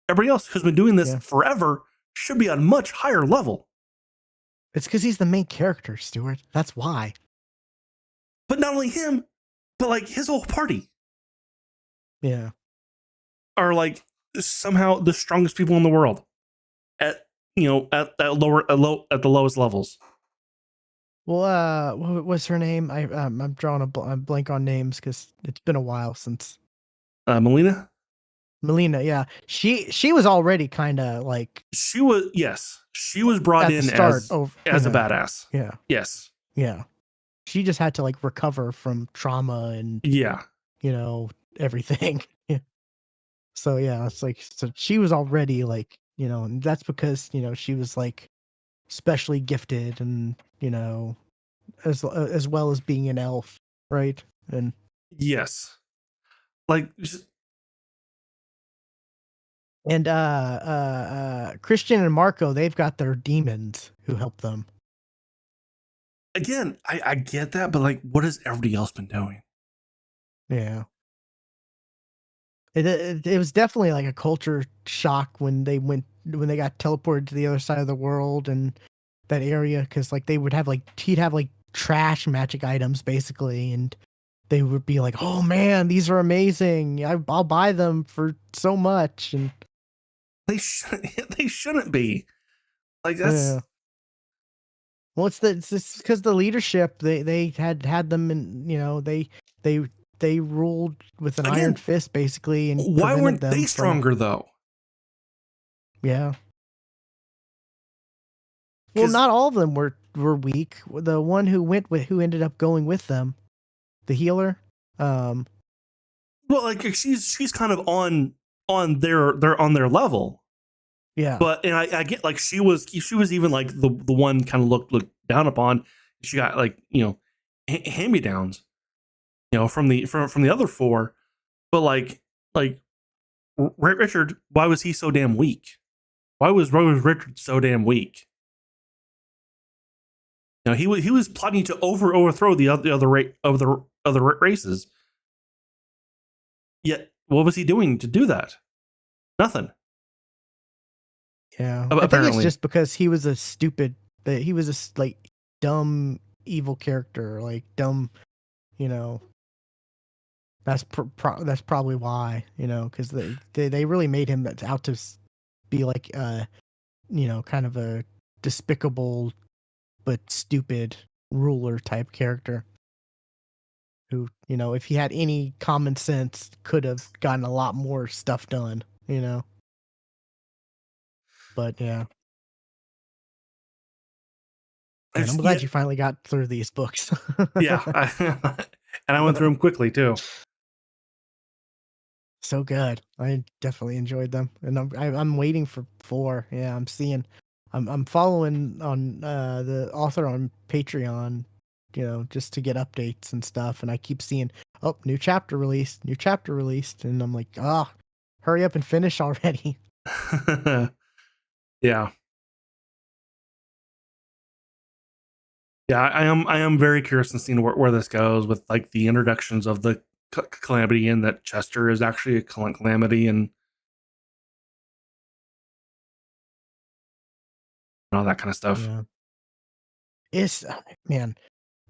Everybody else who's been doing this forever should be on a much higher level. It's because he's the main character, Stuart. That's why. But not only him, but like his whole party Yeah. are like somehow the strongest people in the world at at the lowest levels. Well, what was her name? I'm drawing a blank on names because it's been a while since Melina. Melina. Yeah, she was already kind of like She was brought at the in start over. as a badass. Yeah, Yes. yeah. She just had to like recover from trauma and Yeah. everything. Yeah. So yeah, it's like, so she was already like, and that's because she was like specially gifted, and as well as being an elf, right? And Yes. Like Christian and Marco, they've got their demons who help them. again, I get that, but like, what has everybody else been doing? Yeah. It was definitely like a culture shock when they got teleported to the other side of the world and that area, because like they would have like he'd have like trash magic items basically, and they would be like, "Oh man, these are amazing! I'll buy them for so much." And They should they shouldn't be. Like that's yeah, well, it's just because the leadership, they had them, and they they ruled with an iron again, fist basically, and why prevented weren't they them from. stronger though? Yeah. Well, Because not all of them were weak. The one who ended up going with them, the healer. Um, well, like she's kind of on their level. yeah, But and I get like she was even like the one kind of looked down upon. She got like hand me downs, from the other four. But like Richard, why was he so damn weak? Why was Richard so damn weak? He was plotting to overthrow the other races. Yet what was he doing to do that? Nothing. yeah. I think it's Apparently. just because he was a stupid. That he was a like dumb evil character, like dumb. You know, that's probably why. Because they really made him out to be like kind of a despicable but stupid ruler type character. who, if he had any common sense, could have gotten a lot more stuff done, But yeah. And I'm glad you finally got through these books. Yeah. And I went through them quickly too. So good. I definitely enjoyed them, and I'm waiting for 4. Yeah, I'm following on the author on Patreon, just to get updates and stuff, and I keep seeing, oh, new chapter released, and I'm like, ah, oh, hurry up and finish already. Yeah. Yeah, I am very curious in seeing where this goes with like the introductions of the calamity, and that Chester is actually a calamity and all that kind of stuff. Yeah. It's man,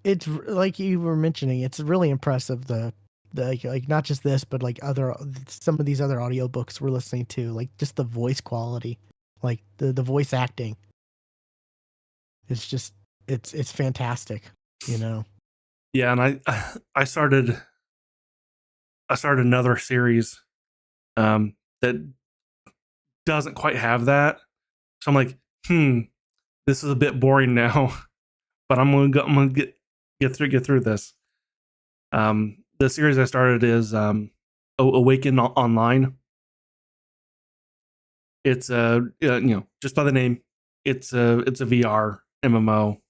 it's like you were mentioning, it's really impressive, the like not just this, but like some of these other audiobooks we're listening to, like just the voice quality, like the voice acting. It's just it's fantastic, Yeah, and I started another series that doesn't quite have that. So I'm like, this is a bit boring now, but I'm gonna get through this. The series I started is Awaken Online. It's just by the name, it's a VR MMO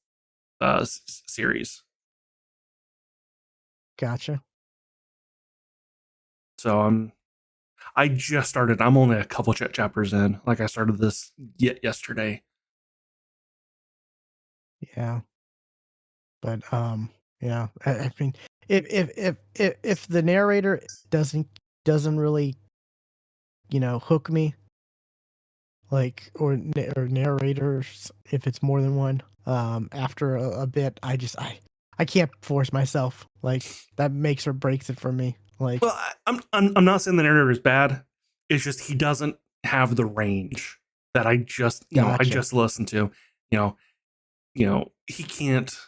series. Gotcha. So I just started. I'm only a couple chapters in. Like, I started this yesterday. Yeah. But yeah, I mean, if the narrator doesn't really, hook me, like, or narrators, if it's more than one, after a bit, I can't force myself, like, that makes or breaks it for me, like. Well, I'm not saying the narrator is bad. It's just he doesn't have the range that I just listened to. He can't.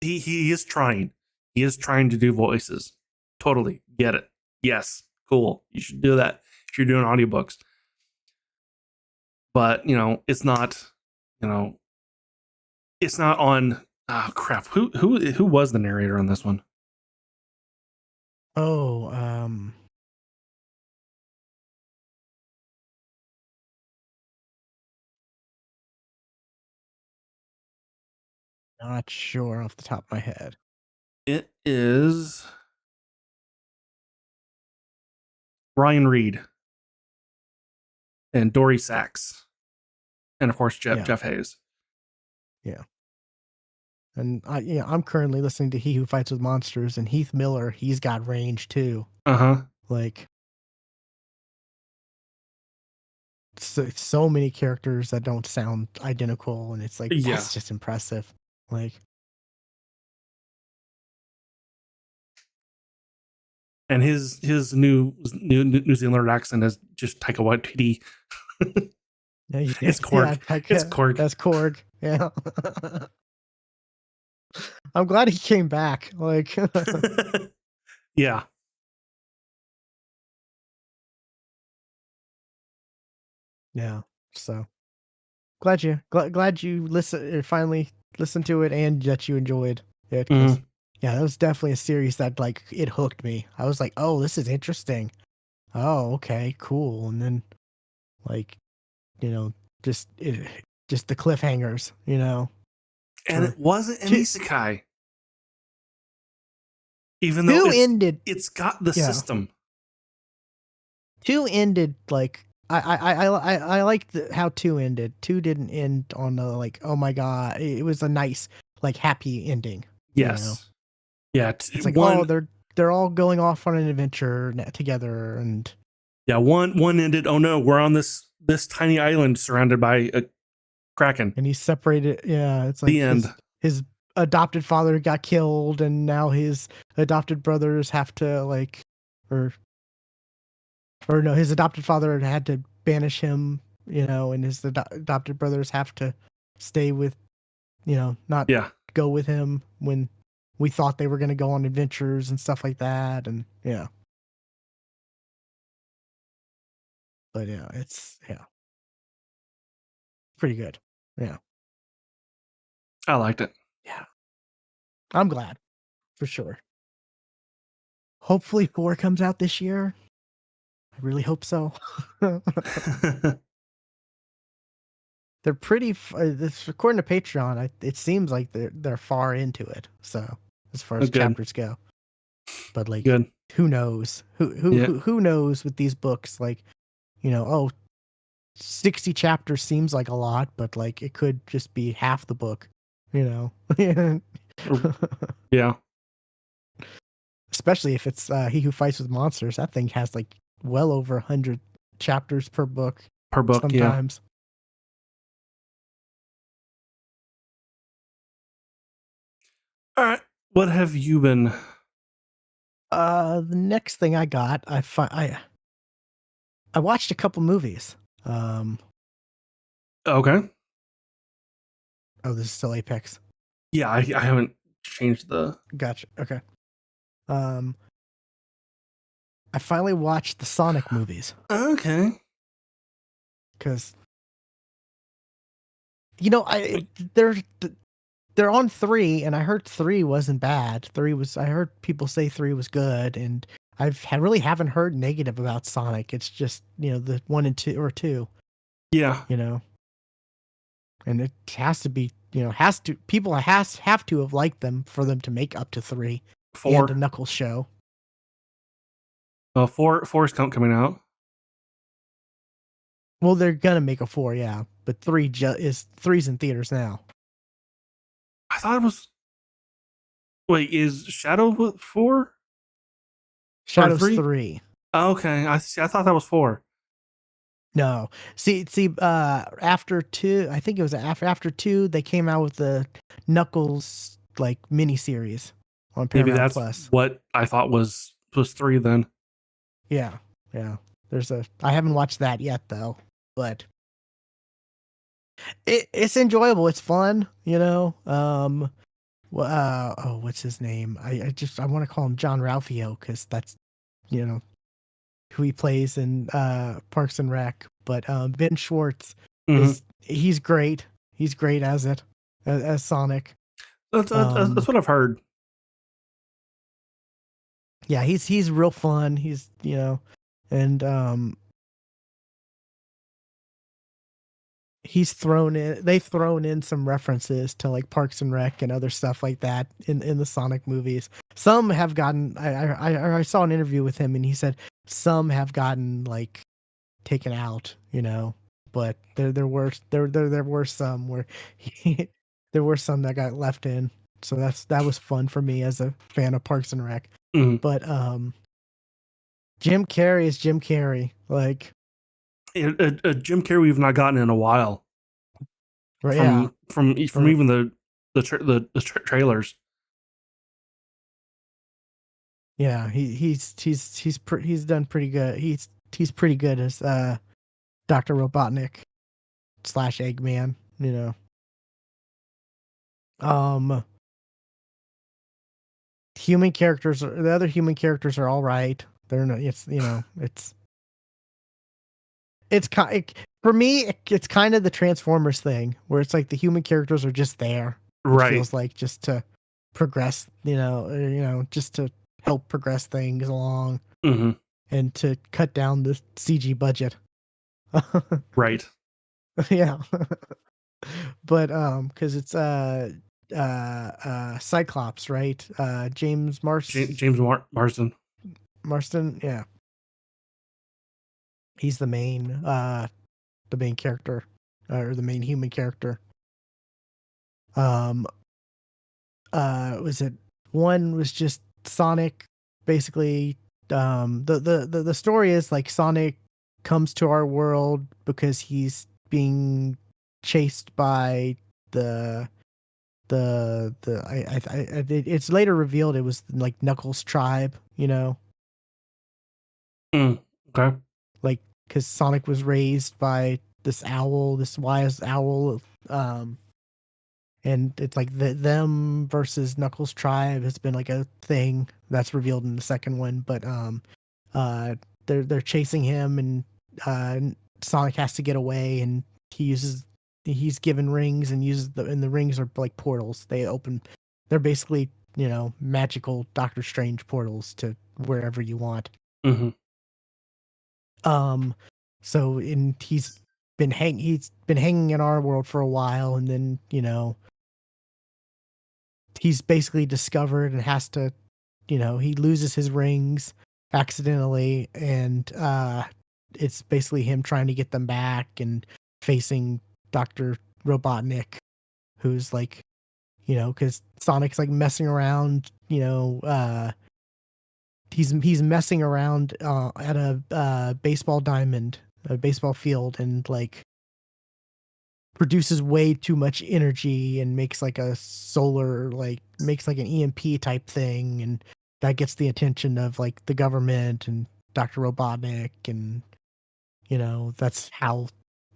He is trying. He is trying to do voices. Totally get it. Yes, cool. You should do that if you're doing audiobooks. But it's not. It's not on. Oh crap! Who was the narrator on this one? Oh, not sure off the top of my head. It is Ryan Reed and Dory Sachs, and of course Jeff Hayes. Yeah. And I'm currently listening to He Who Fights with Monsters, and Heath Miller, he's got range too. Like, so many characters that don't sound identical, and it's like, that's just impressive. Like, and his New Zealand accent is just Taika Waititi. It's Korg. It's Korg. That's Korg. Yeah. I'm glad he came back. Like, yeah. Yeah. So glad you finally listened to it, and that you enjoyed it, because yeah, that was definitely a series that, like, it hooked me. I was like, oh, this is interesting. Oh, okay, cool. And then, like, just just the cliffhangers, And it wasn't an isekai, even though it's got the system. 2 ended like, I like how 2 ended. 2 didn't end on a, like, oh my god. It was a nice, like, happy ending. Yes. Yeah. It's like, oh, they're all going off on an adventure together, and yeah, one ended. Oh no, we're on this tiny island surrounded by a kraken, and he's separated. Yeah, it's like the end. His adopted father got killed, and now his adopted brothers have to, like, or no, his adopted father had to banish him, and his adopted brothers have to stay with, not go with him when we thought they were going to go on adventures and stuff like that, and yeah. But yeah, it's pretty good. Yeah. I liked it. Yeah. I'm glad for sure. Hopefully 4 comes out this year. I really hope so. They're pretty according to Patreon, it seems like they're far into it. So, as far as Good. chapters go. But like Good. who knows? Yeah. Who knows with these books, like, 60 chapters seems like a lot, but like it could just be half the book, you know. Yeah. Especially if it's He Who Fights with Monsters. That thing has like well over 100 chapters per book Per book. Yeah. sometimes. All right. What have you been? The next thing I got, I watched a couple movies. Okay. Oh, this is still Apex. Yeah, I haven't changed the. Gotcha. Okay. Um, I finally watched the Sonic movies Okay. because I they're on 3, and I heard 3 wasn't bad. I heard people say 3 was good, and really haven't heard negative about Sonic. It's just the 1 and 2 or 2, Yeah. and it has to be people have to have liked them for them to make up to 3 and a 4. Knuckles show. 4 is coming out. Well, they're gonna make a 4, yeah, but 3's in theaters now. I thought it was. Wait, is Shadow 4 or Shadow's 3? 3. Okay, I see. I thought that was 4. No, see, after 2, I think it was after 2, they came out with the Knuckles like mini series on Maybe Paramount that's Plus. what I thought was 3 then. Yeah, yeah. I haven't watched that yet though, but it's enjoyable. It's fun, what's his name? I want to call him John Ralphio because that's you know who he plays in Parks and Rec. But Ben Schwartz he's great. He's great as Sonic. That's what I've heard. Yeah, he's real fun. He's and they've thrown in some references to like Parks and Rec and other stuff like that in the Sonic movies. Some have gotten I saw an interview with him, and he said some have gotten like taken out, but there were some where there were some that got left in. So that was fun for me as a fan of Parks and Rec. Mm. But Jim Carrey is Jim Carrey. Like Jim Carrey we've not gotten in a while. Right, yeah. From even the trailers. Yeah, he's done pretty good. He's pretty good as Dr. Robotnik / Eggman, the other human characters are all right. They're not it's kind for me it's kind of the Transformers thing where it's like the human characters are just there. Right. It feels like just to progress, just to help progress things along. Mm-hmm. And to cut down the CG budget. Right. Yeah. But because it's Cyclops, right? James Marsden. Marston, yeah. He's the main character, or the main human character. Was it one was just Sonic basically the story is like Sonic comes to our world because he's being chased by it's later revealed it was like Knuckles' tribe, Okay. like because Sonic was raised by this wise owl, and it's like them versus Knuckles tribe has been like a thing that's revealed in the second one. But uh, they're chasing him, and uh, Sonic has to get away, and he's given rings and uses and the rings are like portals. They're basically magical Doctor Strange portals to wherever you want. Mm-hmm. So he's been hanging in our world for a while, and then he's basically discovered and has to, he loses his rings accidentally, and it's basically him trying to get them back and facing Dr. Robotnik, who's like, because Sonic's like messing around, he's messing around at a baseball diamond, a baseball field, and like produces way too much energy and makes like a solar, like makes like an EMP type thing, and that gets the attention of like the government and Dr. Robotnik, and that's how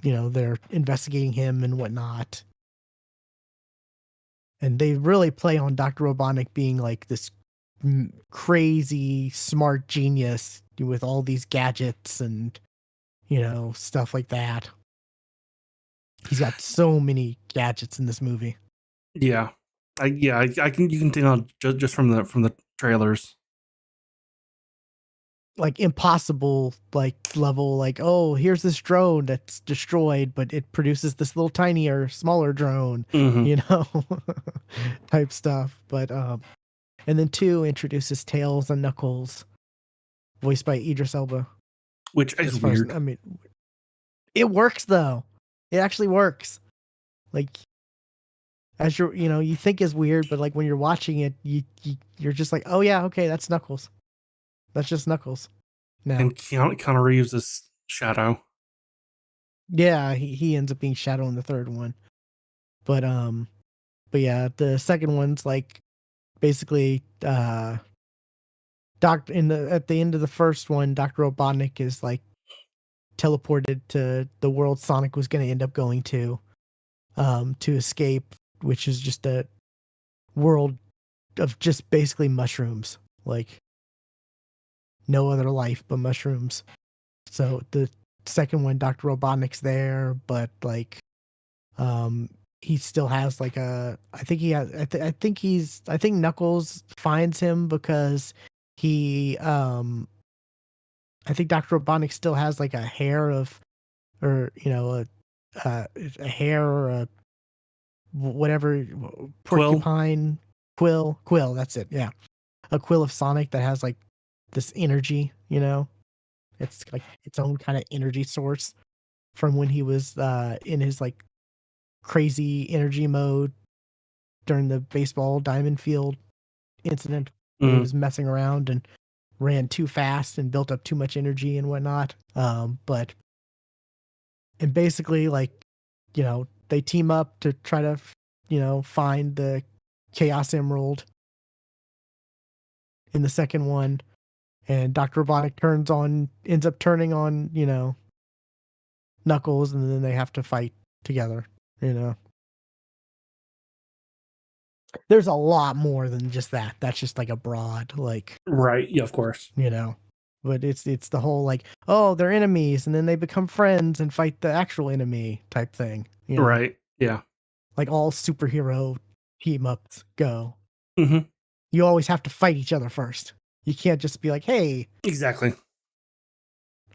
they're investigating him and whatnot. And they really play on Dr. Robotnik being like this crazy smart genius with all these gadgets and stuff like that. He's got so many gadgets in this movie. Yeah, I can, you can tell just from the trailers. Like impossible, like level, like, oh, here's this drone that's destroyed, but it produces this little tinier, smaller drone, Mm-hmm. type stuff. But and then 2 introduces Tails and Knuckles, voiced by Idris Elba. Which is As far as weird. I mean, it works though. It actually works. Like as you think is weird, but like when you're watching it, you're just like, oh yeah, okay, that's Knuckles. That's just Knuckles. Now, And Keanu Reeves is Shadow. yeah, he ends up being Shadow in the third one, but yeah, the second one's like basically at the end of the first one, Dr. Robotnik is like teleported to the world Sonic was going to end up going to escape, which is just a world of just basically mushrooms, like no other life but mushrooms. So the second one, Dr. Robotnik's there, but like um he still has like I think he has I think Knuckles finds him because he I think Dr. Robotnik still has like a hair of, or a hair or a whatever, Quill. porcupine quill, that's it, yeah, a quill of Sonic that has like this energy, it's like its own kind of energy source from when he was in his like crazy energy mode during the baseball diamond field incident, where he Mm. was messing around and ran too fast and built up too much energy and whatnot. But and basically like they team up to try to find the Chaos Emerald in the second one, and Dr. Robotnik ends up turning on Knuckles, and then they have to fight together. There's a lot more than just that. That's just like a broad, like, Right. Yeah, of course. but it's the whole like, oh, they're enemies and then they become friends and fight the actual enemy type thing. Right. Yeah. Like all superhero team ups go. Mm-hmm. You always have to fight each other first. You can't just be like, hey, Exactly.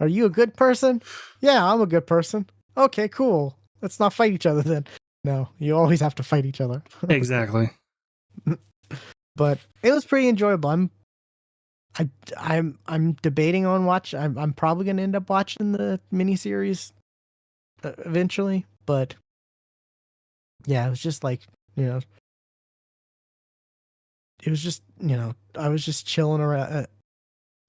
are you a good person? Yeah, I'm a good person. Okay, cool. Let's not fight each other then. No, you always have to fight each other. Exactly. But it was pretty enjoyable. I'm debating on I'm probably gonna end up watching the miniseries eventually, but yeah, it was just like it was just I was just chilling around.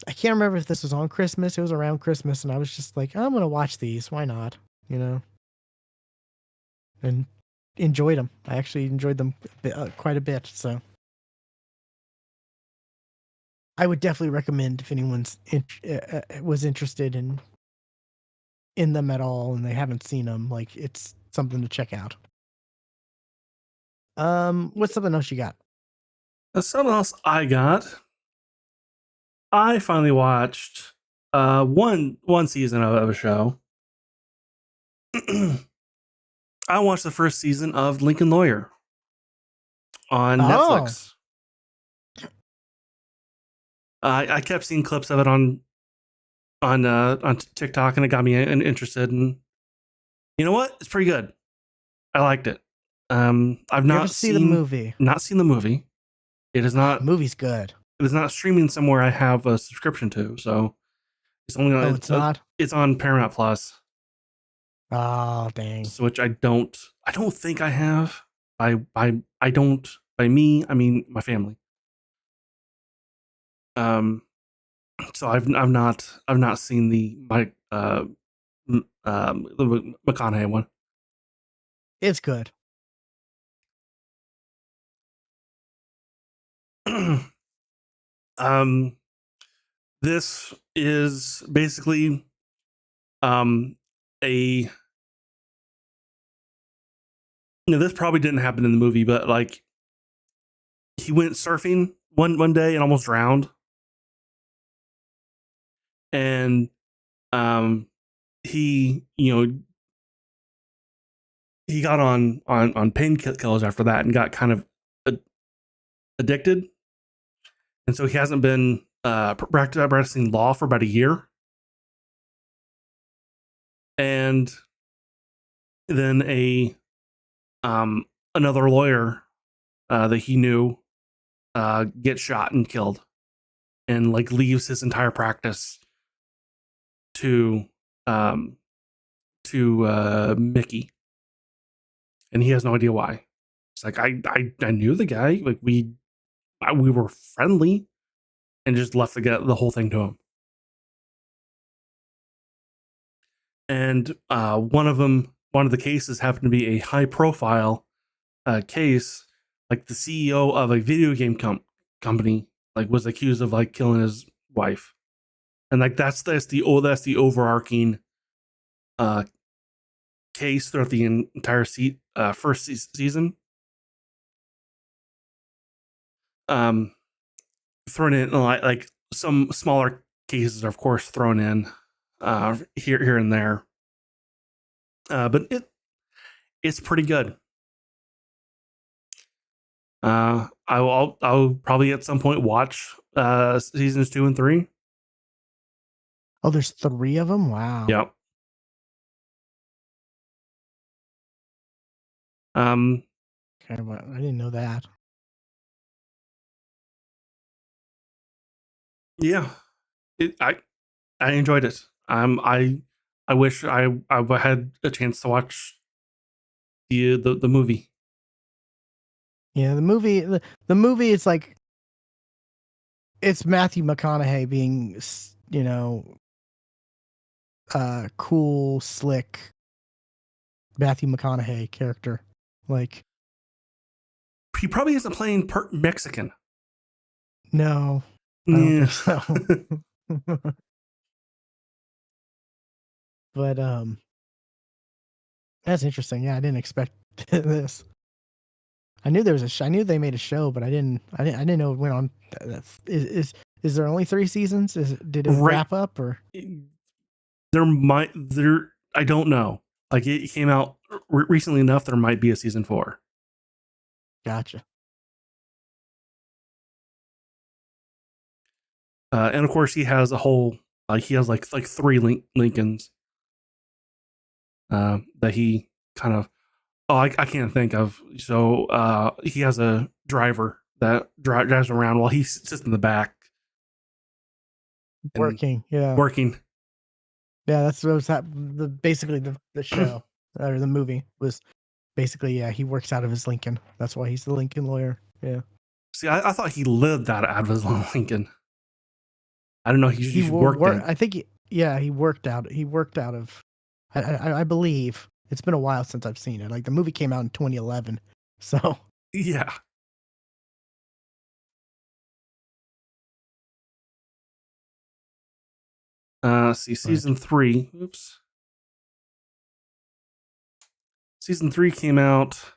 I can't remember if this was on Christmas. It was around Christmas, and I was just like, I'm gonna watch these. Why not? And enjoyed them. I actually enjoyed them quite a bit. So I would definitely recommend if anyone's was interested in them at all and they haven't seen them. Like it's something to check out. What's something else you got? Something else I got. I finally watched one season of a show. I watched the first season of Lincoln Lawyer on Netflix. I kept seeing clips of it on TikTok, and it got me interested. And you know what? It's pretty good. I liked it. I've not seen the movie. Not seen the movie. It is not. The movie's good. It is not streaming somewhere I have a subscription to, so it's only. It's not. It's on Paramount Plus. Oh dang! So, which I don't think I have. I don't. By me, I mean my family. So I've not seen the McConaughey one. It's good. This is basically a this probably didn't happen in the movie, but like he went surfing one day and almost drowned. And he got on painkillers after that and got kind of addicted. And so he hasn't been practicing law for about a year. And then another lawyer that he knew gets shot and killed, and like leaves his entire practice to Mickey, and he has no idea why. It's like I knew the guy, like we were friendly, and just left the whole thing to him. And one of the cases happened to be a high profile case. Like the CEO of a video game company like was accused of like killing his wife, and like that's the overarching case throughout the entire first season. Thrown in like some smaller cases are of course thrown in here and there, but it's pretty good. I'll probably at some point watch seasons 2 and 3. Oh, there's 3 of them. Wow. Yep. Okay, well, I didn't know that. Yeah, I enjoyed it. I wish I had a chance to watch the movie. Yeah, the movie is like it's Matthew McConaughey being, cool, slick Matthew McConaughey character. Like He probably isn't playing Mexican. No, I don't think so. But that's interesting. Yeah, I didn't expect this. I knew there was I knew they made a show, but I didn't know it went on. Is there only 3 seasons? Did it wrap up or? I don't know. Like it came out recently enough. There might be a season 4. Gotcha. And of course, he has a whole he has like 3 Lincolns that he kind of I can't think of. So he has a driver that drives around while he sits in the back working. Yeah, working. Yeah, that's what was basically the show or the movie was basically he works out of his Lincoln. That's why he's the Lincoln lawyer. Yeah. See, I thought he lived out of his Lincoln. I don't know. He worked in. I think he worked out. He worked out of. I believe it's been a while since I've seen it. Like the movie came out in 2011, so yeah. See, season 3. Oops. Season 3 came out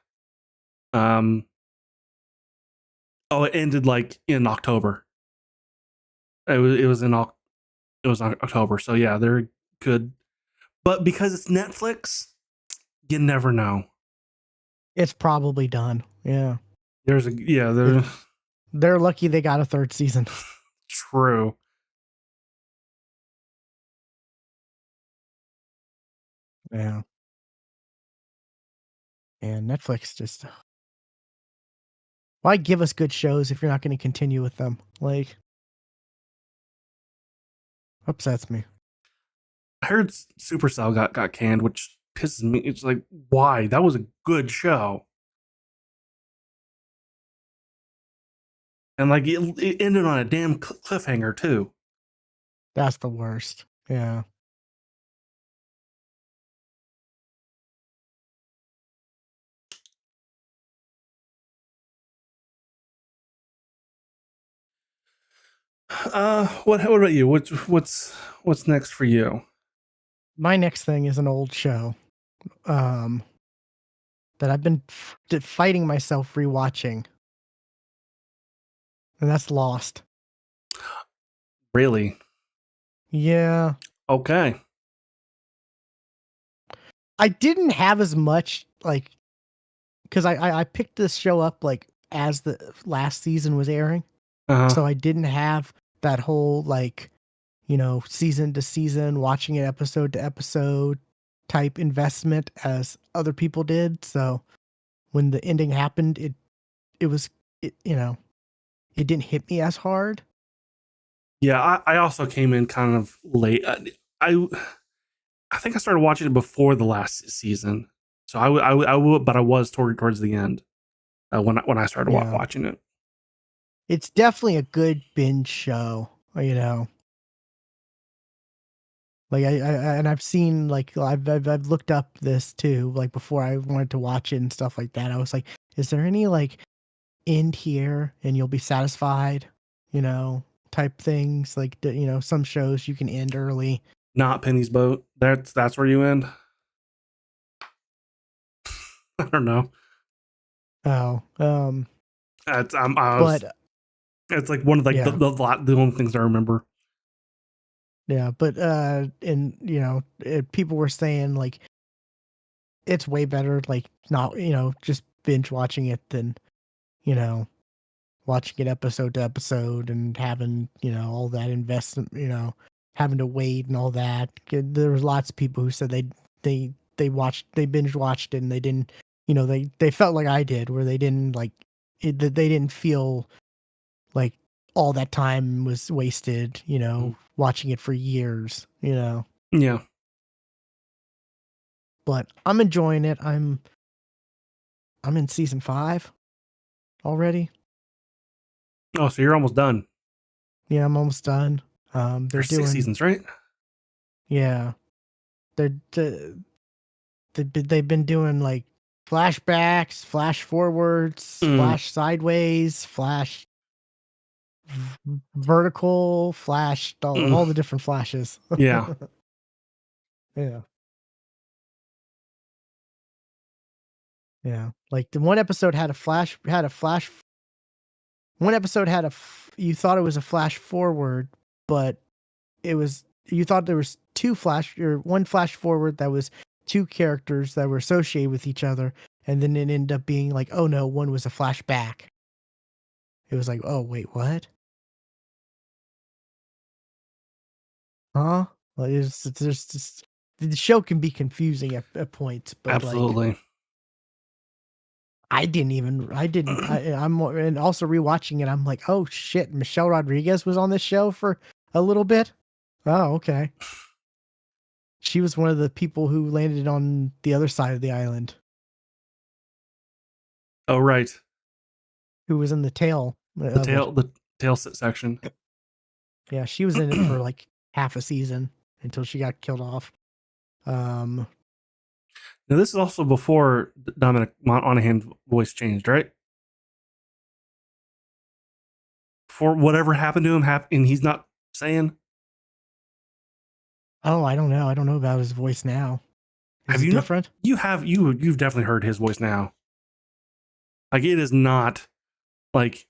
Oh, it ended like in October. It was October. So yeah, they're good. But because it's Netflix, you never know. It's probably done. Yeah. There's They're lucky they got a third season. true. Yeah. And Netflix just why give us good shows if you're not going to continue with them? Like upsets me. I heard Supercell got canned, which pisses me. It's like, why? That was a good show. And like it ended on a damn cliffhanger too. That's the worst. Yeah. What about you? What's next for you? My next thing is an old show. Um that I've been fighting myself rewatching. And that's Lost. Really? Yeah. Okay. I didn't have as much like because I picked this show up like as the last season was airing. Uh-huh. So I didn't have that whole like, season to season, watching it episode to episode type investment as other people did. So when the ending happened, it was it didn't hit me as hard. Yeah, I also came in kind of late. I I think I started watching it before the last season, so I would, but I was towards the end when I started Yeah. watching it. It's definitely a good binge show. Like and I've seen like I've looked up this too, like before I wanted to watch it and stuff like that. I was like, is there any like end here and you'll be satisfied, you know, type things like some shows you can end early. Not Penny's Boat. That's where you end. I don't know. Oh, It's but it's like one of like yeah, the only things I remember. yeah, but and people were saying like it's way better like not just binge watching it than you know watching it episode to episode and having, all that investment, having to wait and all that. There was lots of people who said they binge watched it and they didn't, they felt like I did, where they didn't like that they didn't feel like all that time was wasted, watching it for years. Yeah. But I'm enjoying it. I'm in season 5 already. Oh, so you're almost done. Yeah, I'm almost done. They're There's 6 doing, seasons, right? yeah, they've been doing like flashbacks, flash forwards, Mm, flash sideways, flash vertical, flash all mm, the different flashes. yeah. Yeah. Yeah. Like the one episode had you thought it was a flash forward, but you thought there was one flash forward that was two characters that were associated with each other, and then it ended up being like, oh no, one was a flashback. It was like, oh wait, what? Huh? Like there's just the show can be confusing at points, but like Absolutely. I'm and also rewatching it. I'm like, oh shit, Michelle Rodriguez was on this show for a little bit. Oh, okay. She was one of the people who landed on the other side of the island, Oh, right. who was in the tail of it. The tail section. Yeah, she was in it for like half a season until she got killed off. Um, Now this is also before Dominic Monaghan's voice changed, right? For whatever happened to him, and he's not saying. oh, I don't know. I don't know about his voice now. Is Have it you not? different? You've definitely heard his voice now. Like it is not like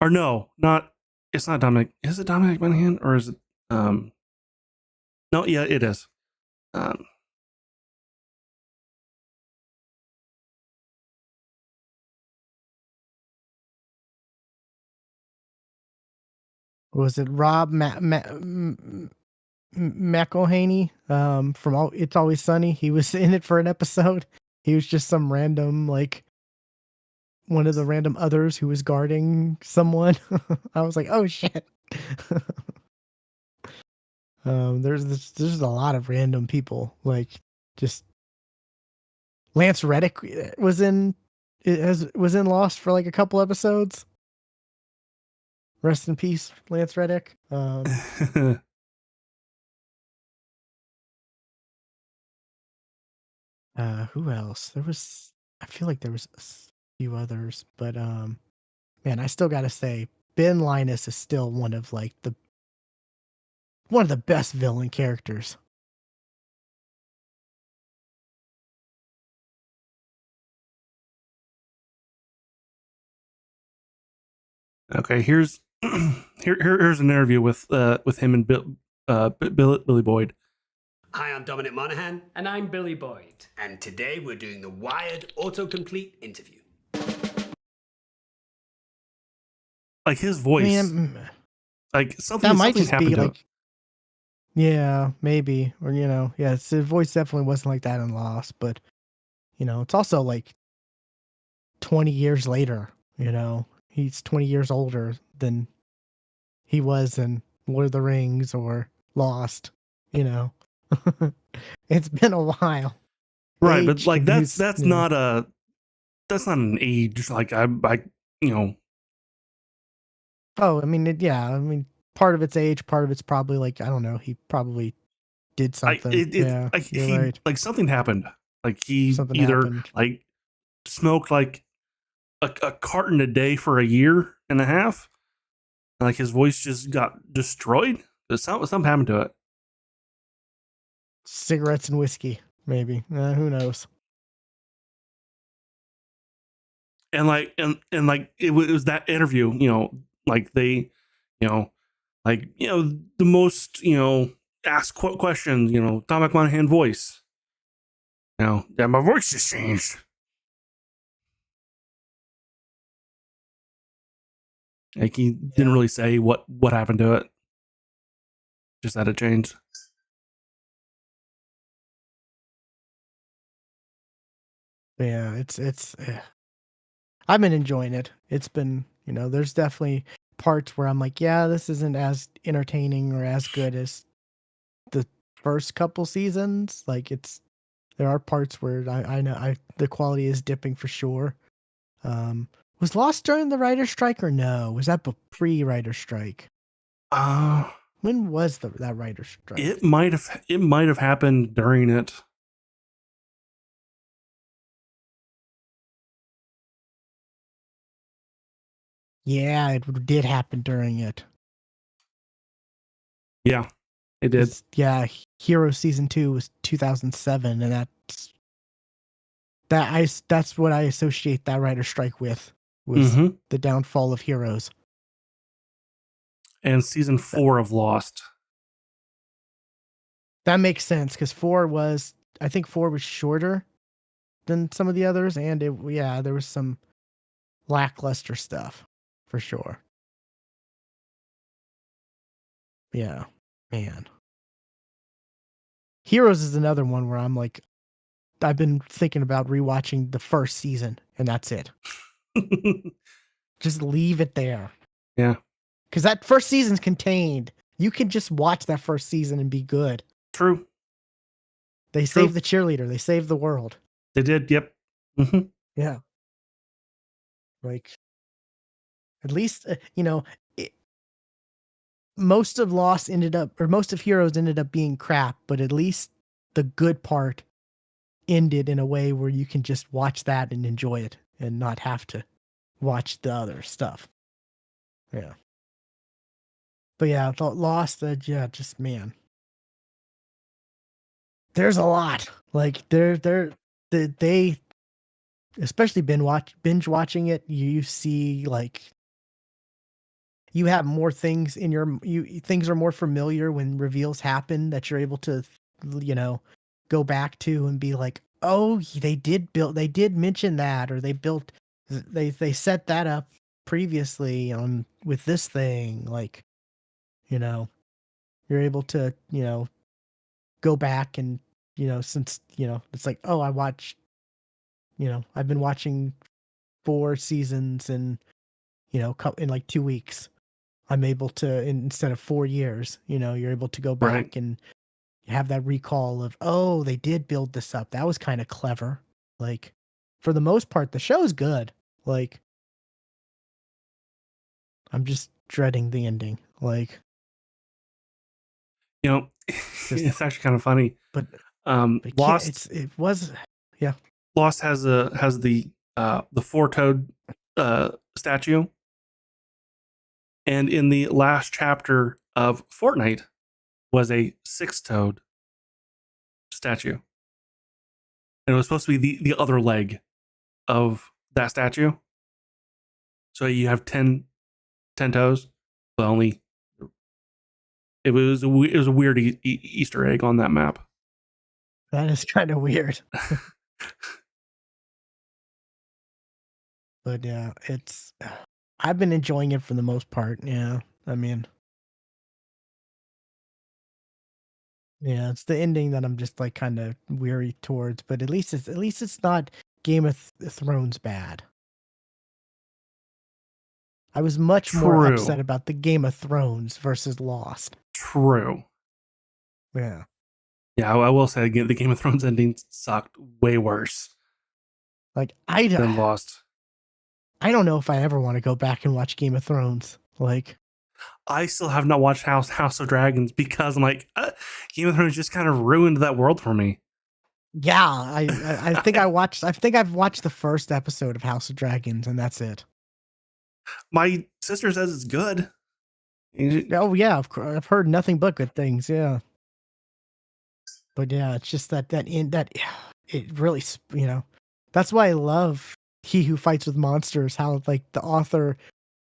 Or no, not. It's not Dominic. Is it Dominic Monaghan or is it? No, yeah, it is. Was it Rob McElhaney from It's Always Sunny? He was in it for an episode. He was just some random, like, one of the random others who was guarding someone. I was like, oh shit. There's a lot of random people, like, just Lance Reddick was in Lost for like a couple episodes. Rest in peace, Lance Reddick. Who else? I feel like there was a few others, but man, I still gotta say, Ben Linus is still one of the best villain characters. Okay, here's here's an interview with him and Billy Boyd. Hi, I'm Dominic Monaghan. And I'm Billy Boyd. And today we're doing the Wired autocomplete interview. Like his voice. I mean, like something, that might something just happened be to like, it. yeah, maybe. Or, yeah, his voice definitely wasn't like that in Lost, but, it's also like 20 years later, he's 20 years older than he was in Lord of the Rings or Lost, It's been a while. Right, but like that's not an age. Like I Oh, I mean, part of it's age, part of it's probably like, I don't know, he probably did something. You're right. Like something happened. Like he Something either happened. like smoked like a carton a day for a year and a half. And like his voice just got destroyed. Something happened to it. Cigarettes and whiskey, maybe. Who knows? And like it was that interview, like they, the most, asked questions, Dominic Monaghan voice. Yeah, my voice just changed. Like he didn't really say what happened to it. Just that it changed. Yeah, I've been enjoying it. It's been, there's definitely parts where I'm like, yeah, this isn't as entertaining or as good as the first couple seasons. Like there are parts where I know the quality is dipping for sure. Was Lost during the writer's strike or no? Was that pre-writer's strike? When was that writer's strike? It might have happened during it. Yeah, it did happen during it. Yeah, it did. Yeah, Hero season 2 was 2007, and that's what I associate that writer's strike with, was the downfall of Heroes. And season 4 of Lost. That makes sense, because I think 4 was shorter than some of the others, and there was some lackluster stuff for sure. Yeah, man. Heroes is another one where I'm like, I've been thinking about rewatching the first season, and that's it. Just leave it there. Yeah. Because that first season's contained. You can just watch that first season and be good. True. They saved the cheerleader. They saved the world. They did. Yep. Mm-hmm. Yeah. Like, at least, most of Heroes ended up being crap, but at least the good part ended in a way where you can just watch that and enjoy it and not have to watch the other stuff. Yeah. But yeah, Lost, just, man. There's a lot. Like, they especially binge watching it, you see, like, you have more things in your things are more familiar when reveals happen that you're able to, you know, go back to and be like, oh, they did mention that, or they set that up previously on with this thing, like, you know, you're able to, you know, go back and, you know, since, you know, it's like, oh, I've been watching 4 seasons in, you know, in like 2 weeks. I'm able to, instead of 4 years, you know, you're able to go Right. back and have that recall of, oh, they did build this up. That was kind of clever. Like, for the most part, the show's good. Like, I'm just dreading the ending. Like, You know, just, it's actually kind of funny. but Lost yeah. Lost has the four-toed statue, and in the last chapter of Fortnite was a six-toed statue, and it was supposed to be the other leg of that statue. So you have 10 toes, but only it was a weird Easter egg on that map. That is kind of weird. But yeah, I've been enjoying it for the most part. Yeah. I mean, yeah, it's the ending that I'm just like kind of weary towards, but at least it's not Game of Thrones bad. I was much more upset True. about the Game of Thrones versus Lost. True. Yeah. Yeah, I will say again, the Game of Thrones ending sucked way worse Like than Lost. I don't know if I ever want to go back and watch Game of Thrones. Like, I still have not watched House of Dragons because I'm like, Game of Thrones just kind of ruined that world for me. yeah, I think I've watched the first episode of House of Dragons, and that's it. My sister says it's good. Oh yeah, of course. I've heard nothing but good things. Yeah, but yeah, it's just that it really, you know, that's why I love He Who Fights with Monsters. How like the author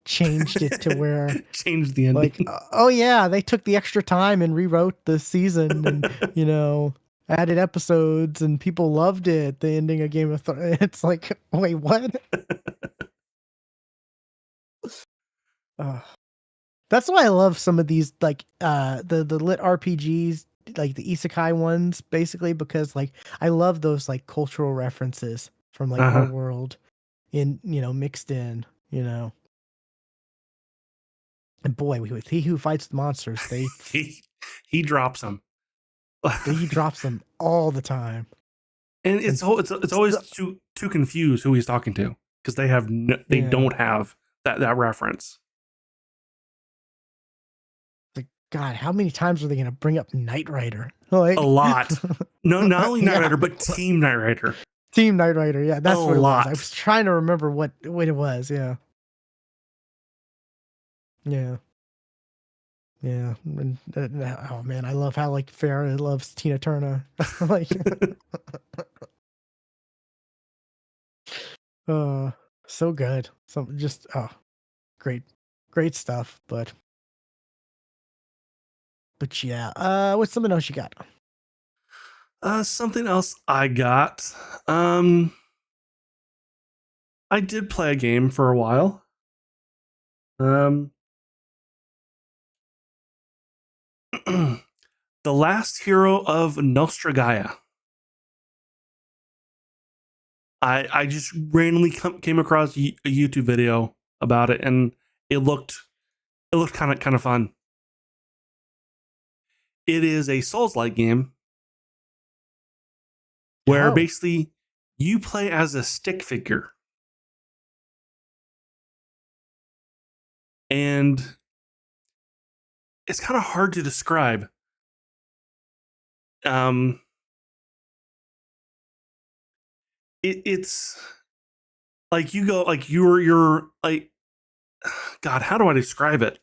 changed it to where changed the ending. like, oh yeah, they took the extra time and rewrote the season, and you know, added episodes, and people loved it. The ending of Game of Thrones. It's like, wait, what? That's why I love some of these, like the lit RPGs, like the isekai ones, basically, because like I love those like cultural references from like our world in, you know, mixed in, you know. And boy, with He Who Fights the Monsters, he drops them. he drops them all the time. And it's always too confused who he's talking to, because they don't have that reference. Like, God, how many times are they going to bring up Knight Rider? Like, a lot. No, not only Knight Rider, but Team Knight Rider. Team Knight Rider. Yeah, that's what it lot. was. I was trying to remember what it was. Yeah. Yeah. Yeah. And, oh man, I love how like Farrah loves Tina Turner. Like, so good. So just great, great stuff. But yeah. What's something else you got? Something else I got. I did play a game for a while. The Last Hero of Nostragaia. I just randomly came across a YouTube video about it, and it looked kind of fun. It is a Souls-like game where basically you play as a stick figure. And it's kind of hard to describe. It's like you go like you're like, God, how do I describe it?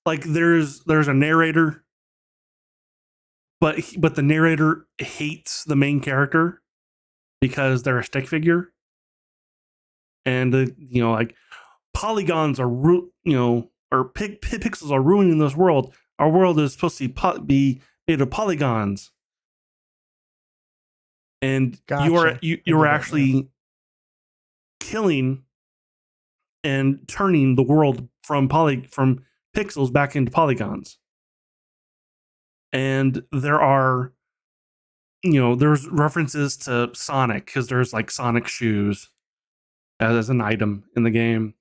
Like there's a narrator, but the narrator hates the main character because they're a stick figure. and like polygons are or pixels are ruining this world. Our world is supposed to be made of polygons, and Gotcha. you are actually killing and turning the world from pixels back into polygons. And there are, there's references to Sonic, because there's like Sonic shoes as an item in the game.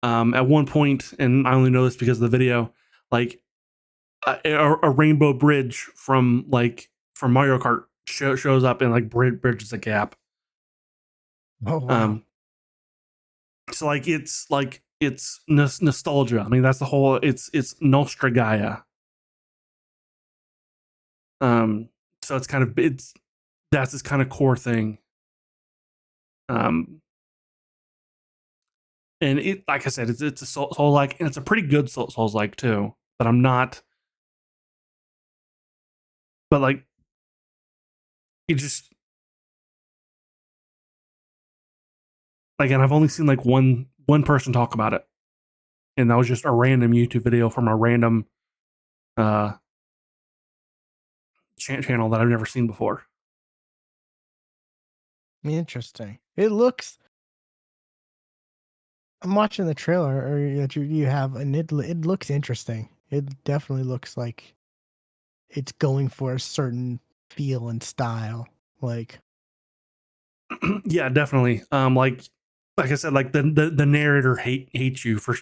At one point, and I only know this because of the video, like a rainbow bridge from Mario Kart shows up and like bridges a gap. Oh wow. So it's nostalgia. I mean, that's the whole. It's Nostra Gaia. So it's kind of that's this kind of core thing. And it, like I said, it's a soul like, and it's a pretty good Souls like too. But I'm not. But like, it just like, and I've only seen like one person talk about it, and that was just a random YouTube video from a random channel that I've never seen before. Interesting. It looks. I'm watching the trailer that you have, and it looks interesting. It definitely looks like it's going for a certain feel and style. Like, Yeah, definitely. Like I said, like the narrator hates you for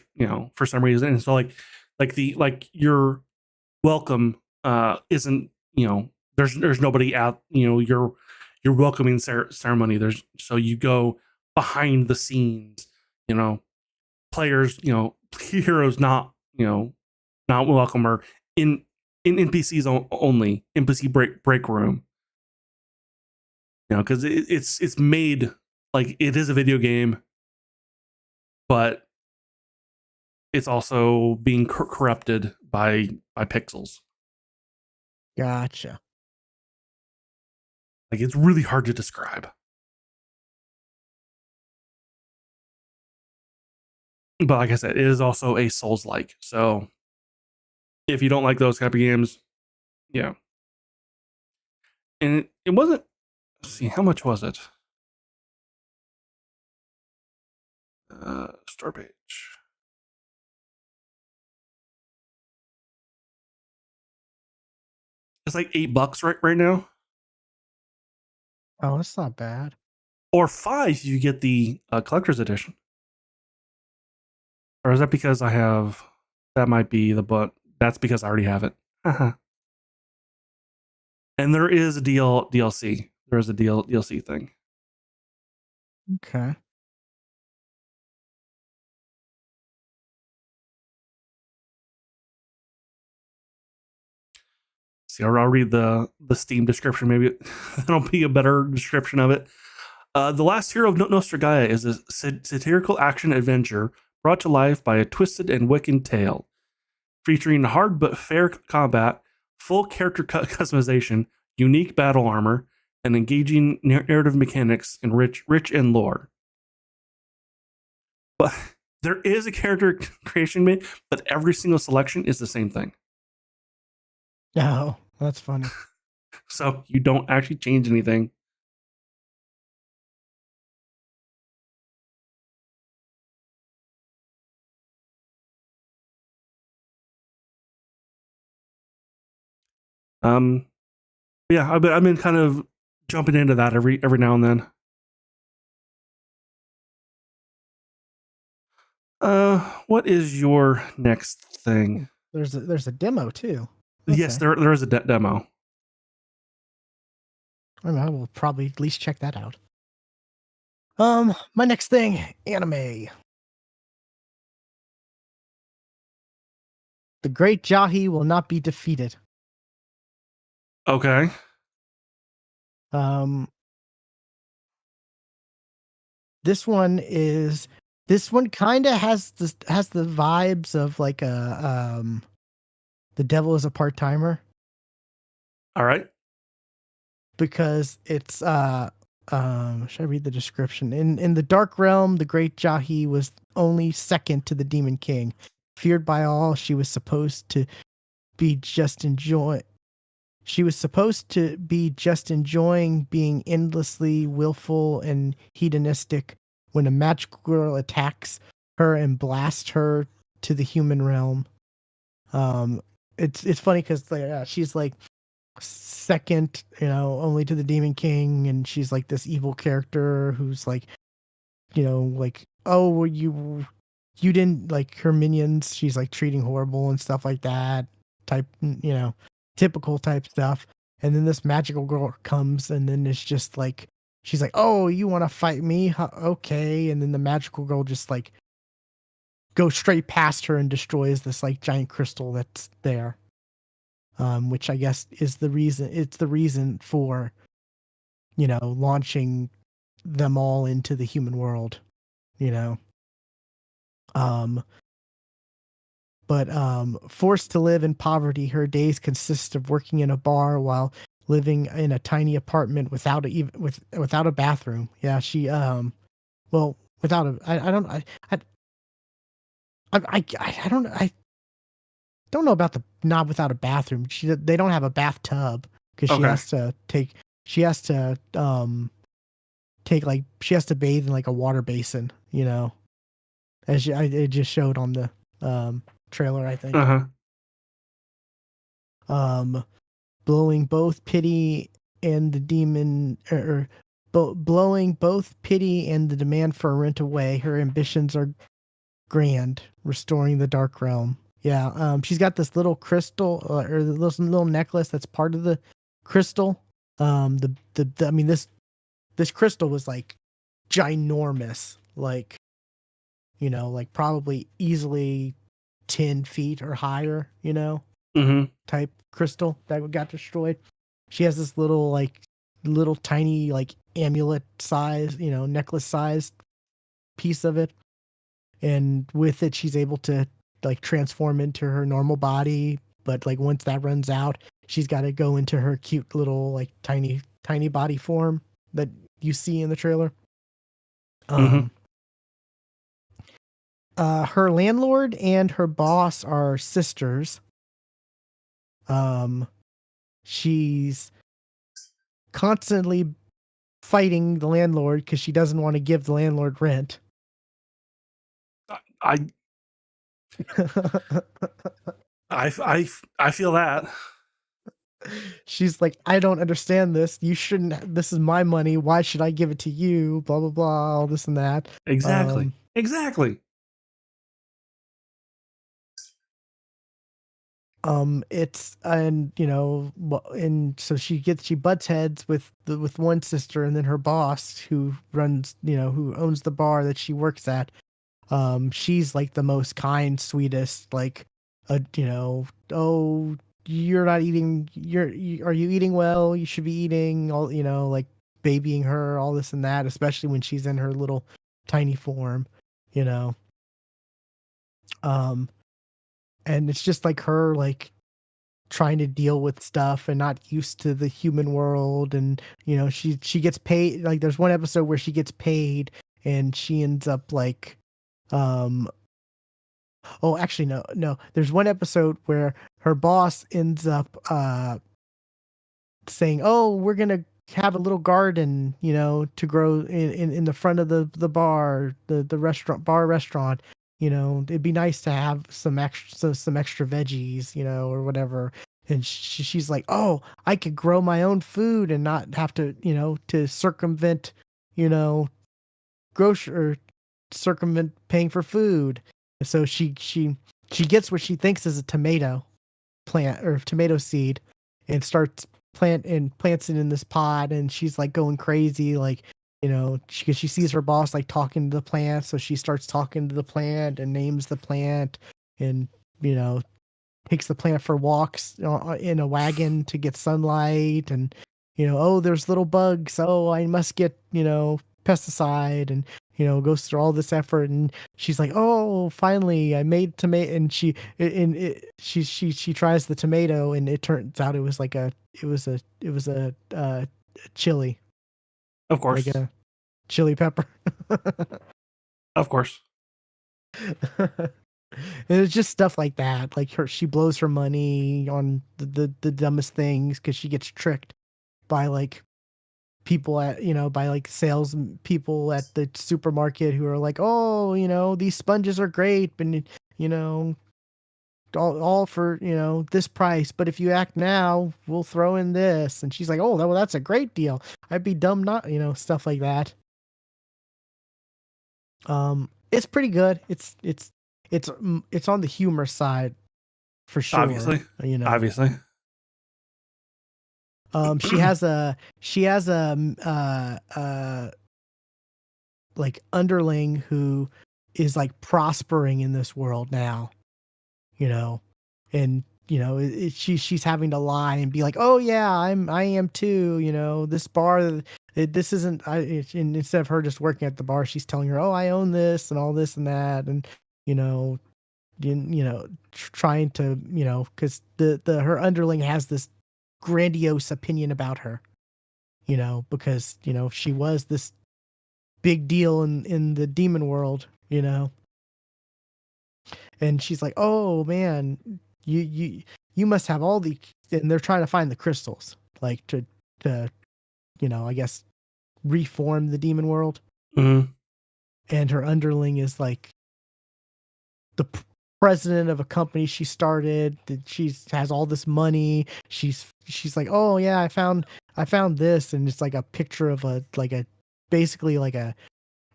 for some reason, and so like your welcome isn't, there's nobody out, your welcoming ceremony. So you go behind the scenes, players, heroes not welcome, or in NPCs only, NPC break room. Because it's made like it is a video game, but it's also being corrupted by pixels. gotcha. Like, it's really hard to describe. But like I said, it is also a Souls-like. So if you don't like those type of games, yeah. And it wasn't. Let's see, how much was it? Store page. It's like $8 right now. Oh, that's not bad. Or $5, you get the collector's edition. Or is that because I have? That might be but that's because I already have it. And there is a DLC. There is a DLC thing. Okay. See, I'll read the Steam description. Maybe that'll be a better description of it. The Last Hero of Nostra Gaia is a satirical action adventure brought to life by a twisted and wicked tale, featuring hard but fair combat, full character customization, unique battle armor, and engaging narrative mechanics, and rich in lore. But there is a character creation made, but every single selection is the same thing. Oh, that's funny. So you don't actually change anything. Yeah, I've been kind of jumping into that every now and then. What is your next thing? There's a demo too. Okay. Yes, there is a demo. I will probably at least check that out. My next thing, anime. The Great Jahi will not be defeated. Okay. This one kind of has the vibes of like The Devil is a Part-Timer. All right. Because it's should I read the description? In the Dark Realm, the great Jahi was only second to the Demon King. Feared by all, she was supposed to be just enjoy. She was supposed to be just enjoying being endlessly willful and hedonistic when a magical girl attacks her and blasts her to the human realm. Um, it's funny because she's like second, only to the Demon King, and she's like this evil character who's like, like, oh, well, you didn't like her minions. She's like treating horrible and stuff like that. Type, typical type stuff. And then this magical girl comes, and then it's just like she's like, "Oh, you want to fight me? Huh, okay." And then the magical girl just like goes straight past her and destroys this like giant crystal that's there. Which I guess is the reason. It's the reason for launching them all into the human world. You know. Um, But forced to live in poverty, her days consist of working in a bar while living in a tiny apartment without a bathroom. Yeah, she well without a I don't I don't know about the not without a bathroom. They don't have a bathtub because Okay. she has to take like she has to bathe in like a water basin. As it just showed on the trailer, I think. Uh-huh. Um, blowing both pity and the demon, blowing both pity and the demand for a rent away. Her ambitions are grand, restoring the dark realm. Yeah, she's got this little crystal or this little necklace that's part of the crystal. I mean this crystal was like ginormous, like like probably easily 10 feet or higher, Mm-hmm. type crystal that got destroyed. She has this little tiny like amulet size, necklace sized piece of it. And with it she's able to like transform into her normal body, but like once that runs out, she's got to go into her cute little like tiny body form that you see in the trailer. Mm-hmm. Um her landlord and her boss are sisters. Um she's constantly fighting the landlord because she doesn't want to give the landlord rent. I I feel that. She's like, I don't understand this. You shouldn't. This is my money. Why should I give it to you? Blah blah blah. All this and that. Exactly. Exactly. It's and so she butts heads with one sister, and then her boss who runs, who owns the bar that she works at. She's like the most kind, sweetest, like, oh, you're not eating, are you eating well? You should be eating, all, like babying her, all this and that, especially when she's in her little tiny form, you know. Um, and it's just like her, like, trying to deal with stuff and not used to the human world. And, she gets paid. Like, there's one episode where she gets paid and she ends up like, um, oh, actually, no. There's one episode where her boss ends up saying, "Oh, we're gonna have a little garden, to grow in the front of the bar, the restaurant. It'd be nice to have some extra veggies, or whatever." And she's like, "Oh, I could grow my own food and not have to, to circumvent, you know, grocery or circumvent paying for food." So she gets what she thinks is a tomato plant or tomato seed and starts plants it in this pot, and she's like going crazy, like, she sees her boss like talking to the plant, so she starts talking to the plant and names the plant, and you know takes the plant for walks in a wagon to get sunlight, and oh, there's little bugs, oh, I must get pesticide, and goes through all this effort, and she's like, oh, finally I made tomato, and she tries the tomato, and it turns out it was like it was a chili. Of course. Like a chili pepper. Of course. And it's just stuff like that. Like she blows her money on the dumbest things because she gets tricked by like people at by like sales people at the supermarket who are like, oh, these sponges are great, and all for this price, but if you act now, we'll throw in this. And she's like, oh, well, that's a great deal. I'd be dumb not, stuff like that. It's pretty good. It's on the humor side for sure. Obviously. Obviously. She has a like underling who is like prospering in this world now, and she's having to lie and be like, oh yeah, I am too, this bar, this isn't and instead of her just working at the bar, she's telling her, oh, I own this and all this and that, and trying to because the her underling has this grandiose opinion about her, because she was this big deal in the demon world, and she's like, oh man, you must have all the, and they're trying to find the crystals, like to I guess reform the demon world. Mm-hmm. And her underling is like the president of a company she started. That she has all this money. She's like, oh yeah, I found this, and it's like a picture of basically like a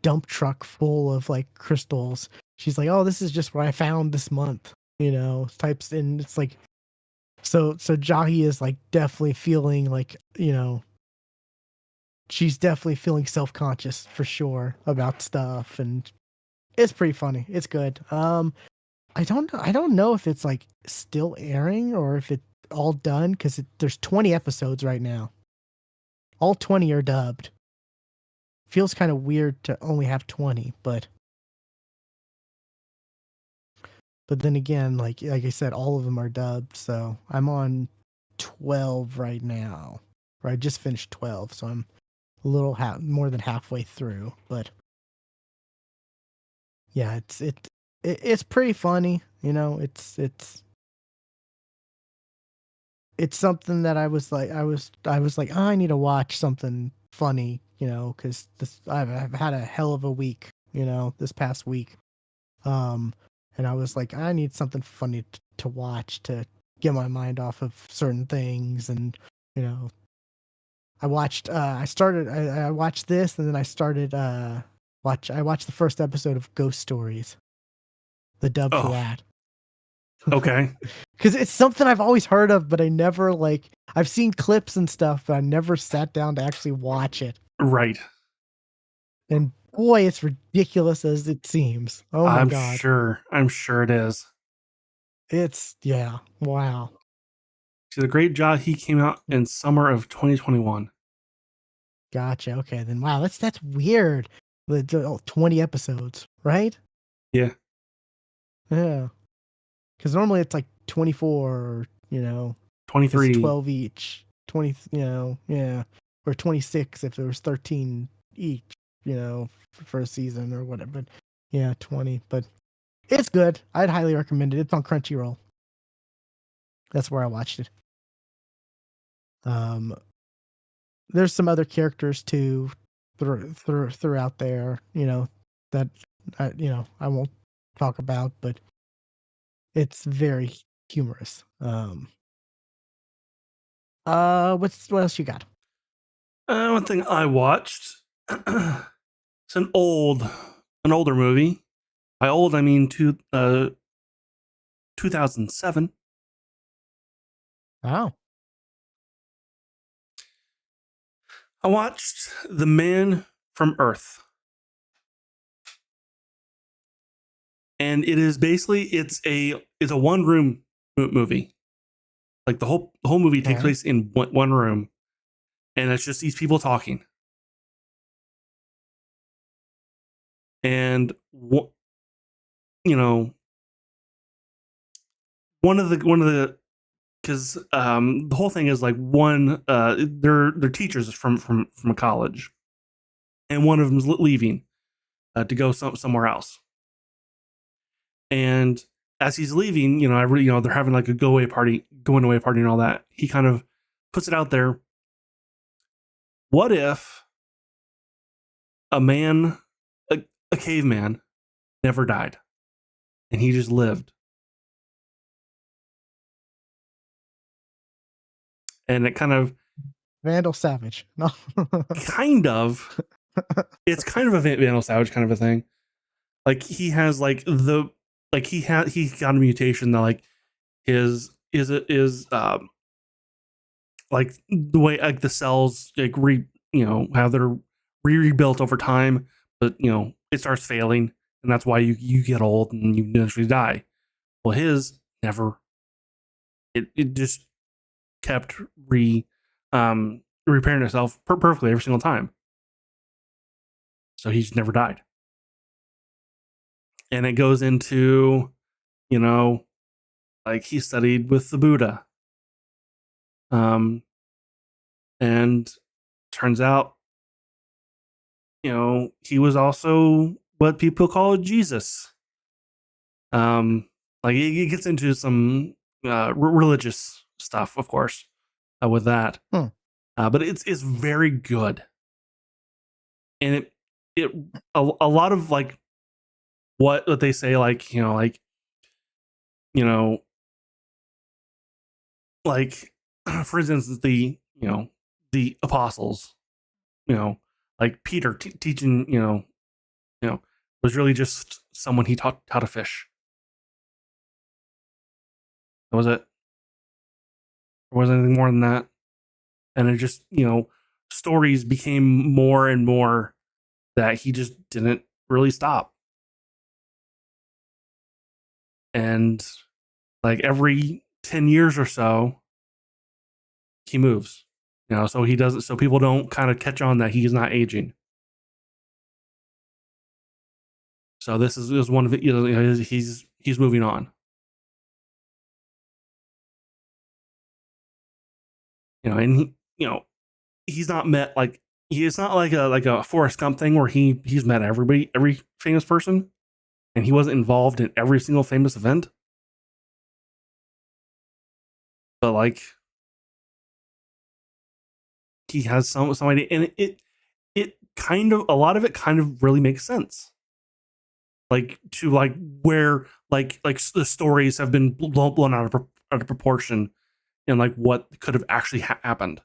dump truck full of like crystals. She's like, oh, this is just what I found this month, types. And it's like, so Jahi is like definitely feeling like, she's definitely feeling self-conscious for sure about stuff. And it's pretty funny. It's good. I don't know if it's like still airing or if it's all done, because there's 20 episodes right now. All 20 are dubbed. Feels kind of weird to only have 20, but then again, like I said, all of them are dubbed, so I'm on 12 right now. Or I just finished 12, so I'm a little more than halfway through, but yeah, it's pretty funny, it's something that I was like, oh, I need to watch something funny, because I've had a hell of a week, this past week. And I was like, I need something funny to watch to get my mind off of certain things. And, I watched this, and then I started, I watched the first episode of Ghost Stories, the dub for that. Okay. Because it's something I've always heard of, but I never I've seen clips and stuff, but I never sat down to actually watch it. Right. And boy, it's ridiculous as it seems. Oh my God. I'm sure it is. Yeah. Wow. See, the Great Jahi came out in summer of 2021. Gotcha. Okay, then wow, that's weird. 20 episodes, right? Yeah. Yeah. Because normally it's like 24, 23. 12 each. 20, yeah. Or 26 if there was 13 each, for a season or whatever. But yeah, 20. But it's good. I'd highly recommend it. It's on Crunchyroll. That's where I watched it. There's some other characters too throughout there, that I won't talk about, but it's very humorous. What else you got? One thing I watched. It's an older movie. By old, I mean 2007. Oh. I watched The Man from Earth. And it is basically it's a one room movie. Like the whole movie takes place in one room, and it's just these people talking. And one of the because the whole thing is like they're teachers from a college, and one of them's leaving to go somewhere else. And as he's leaving, they're having like a going away party and all that. He kind of puts it out there. What if a caveman never died and he just lived? And it kind of Vandal Savage. No. kind of. It's kind of a Vandal Savage kind of a thing. Like he has like he got a mutation that like is like the way like the cells like how they're rebuilt over time, but it starts failing, and that's why you get old and you eventually die. Well, his never. It just kept repairing itself perfectly every single time. So he's never died. And it goes into, like he studied with the Buddha. And turns out, he was also what people call Jesus. Like it gets into some religious stuff, of course, with that. But it's very good. And a lot of like what they say, like for instance, the apostles, like Peter teaching, was really just someone he taught how to fish. That was it. There wasn't anything more than that. And it just, stories became more and more that he just didn't really stop. And like every 10 years or so, he moves, so he doesn't, so people don't kind of catch on that he's not aging. So this is one of it. He's moving on. And he's not met like it's not like a Forrest Gump thing where he's met every famous person, and he wasn't involved in every single famous event. But like he has some idea, and it kind of, a lot of it kind of really makes sense. Like to like where like the stories have been blown out of proportion, and like what could have actually happened.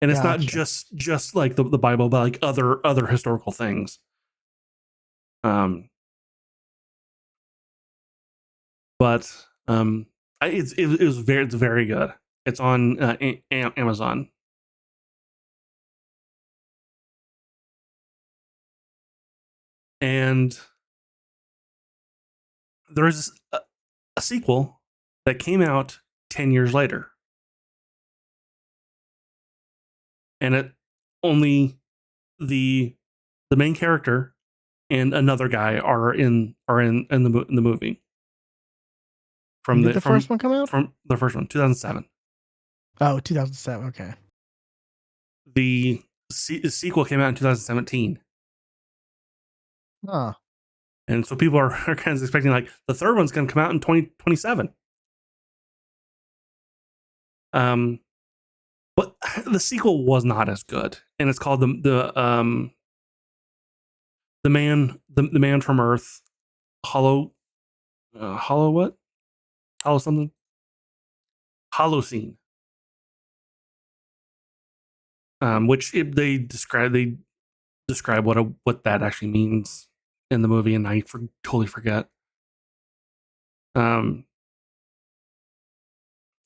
And it's not just like the Bible, but like other historical things. But it's very good. It's on Amazon. And there's a sequel that came out 10 years later. And it only the main character and another guy are in the movie. From the first one come out? From the first one, 2007. Oh, 2007. Okay. The sequel came out in 2017. Oh. And so people are kind of expecting like the third one's going to come out in 2027. But the sequel was not as good, and it's called the man from Earth, Hollow something, Holocene. Which they describe what that actually means in the movie, and I totally forget.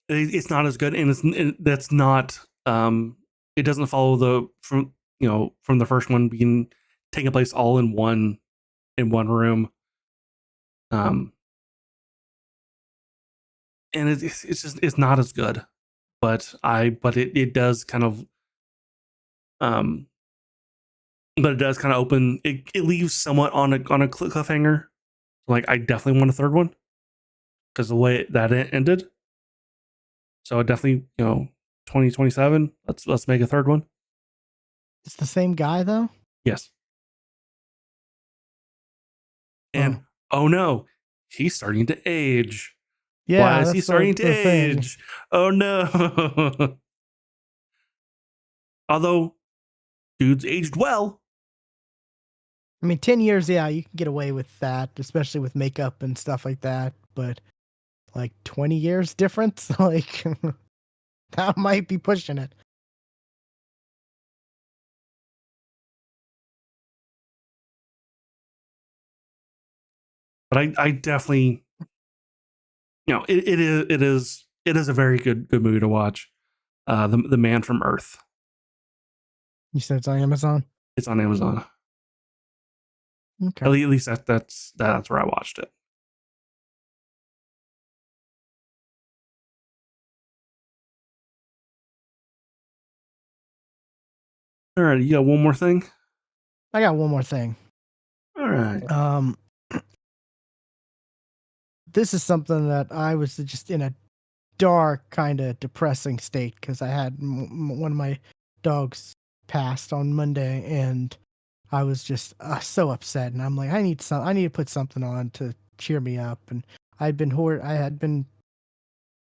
It's not as good, and that's not. It doesn't follow from the first one being taking place all in one room. And it's not as good, but it does kind of but it does kind of open it leaves somewhat on a cliffhanger. Like I definitely want a third one because the way that it ended. So definitely 2027. Let's make a third one. It's the same guy though? Yes. And oh no, he's starting to age. Yeah, Why is he that's starting to the thing. age? Oh no. Although, dude's aged well. I mean, 10 years, yeah, you can get away with that, especially with makeup and stuff like that. But like 20 years difference, like that might be pushing it. But I definitely, it is a very good movie to watch. The Man from Earth. You said it's on Amazon? It's on Amazon. Okay. At least that's where I watched it. All right, you got one more thing? I got one more thing. All right. This is something that I was just in a dark, kind of depressing state because I had one of my dogs passed on Monday, and I was just so upset. And I'm like, I need to put something on to cheer me up. And I had been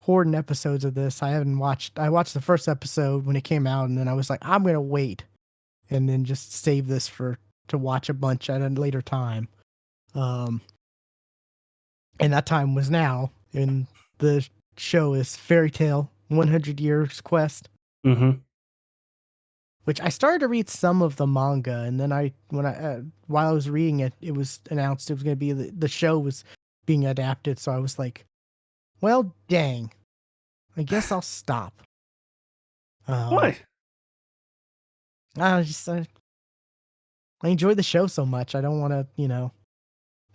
hoarding episodes of this. I watched the first episode when it came out, and then I was like, I'm gonna wait and then just save this to watch a bunch at a later time. And that time was now. And the show is Fairy Tale 100 Years Quest, Mm-hmm. which I started to read some of the manga, and then while I was reading it, it was announced it was going to be the show was being adapted. So I was like, well, dang, I guess I'll stop. Why? I enjoy the show so much. I don't want to,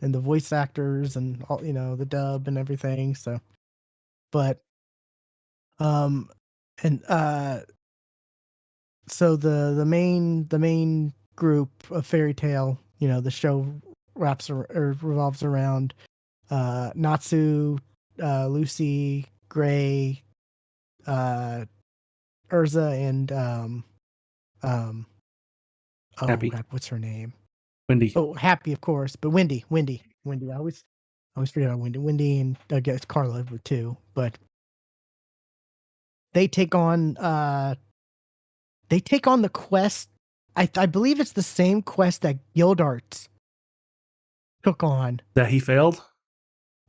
and the voice actors and all, the dub and everything. So, but, um, and, so the main group of Fairy Tale, the show revolves around, Natsu, Lucy, Gray, Urza, and, oh Happy. God, what's her name? Wendy. Oh, Happy, of course, but Wendy. I always forget about Wendy. Wendy and I guess Carla too, but they take on the quest. I believe it's the same quest that Gildarts took on, That he failed?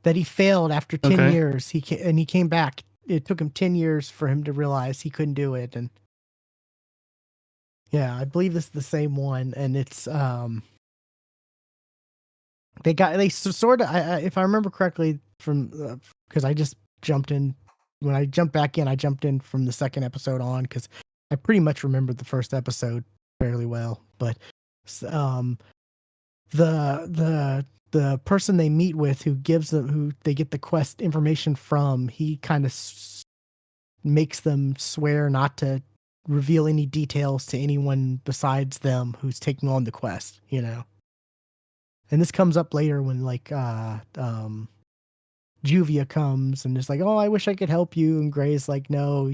that he failed after 10 Okay. years. He came back. It took him 10 years for him to realize he couldn't do it. And yeah, I believe this is the same one. And it's they sort of, if I remember correctly, from because I just jumped in. When I jumped back in, I jumped in from the second episode on because I pretty much remembered the first episode fairly well. But the person they meet with, who they get the quest information from, he kind of makes them swear not to reveal any details to anyone besides them who's taking on the quest, and this comes up later when Juvia comes and is like, oh, I wish I could help you, and Gray's like, no,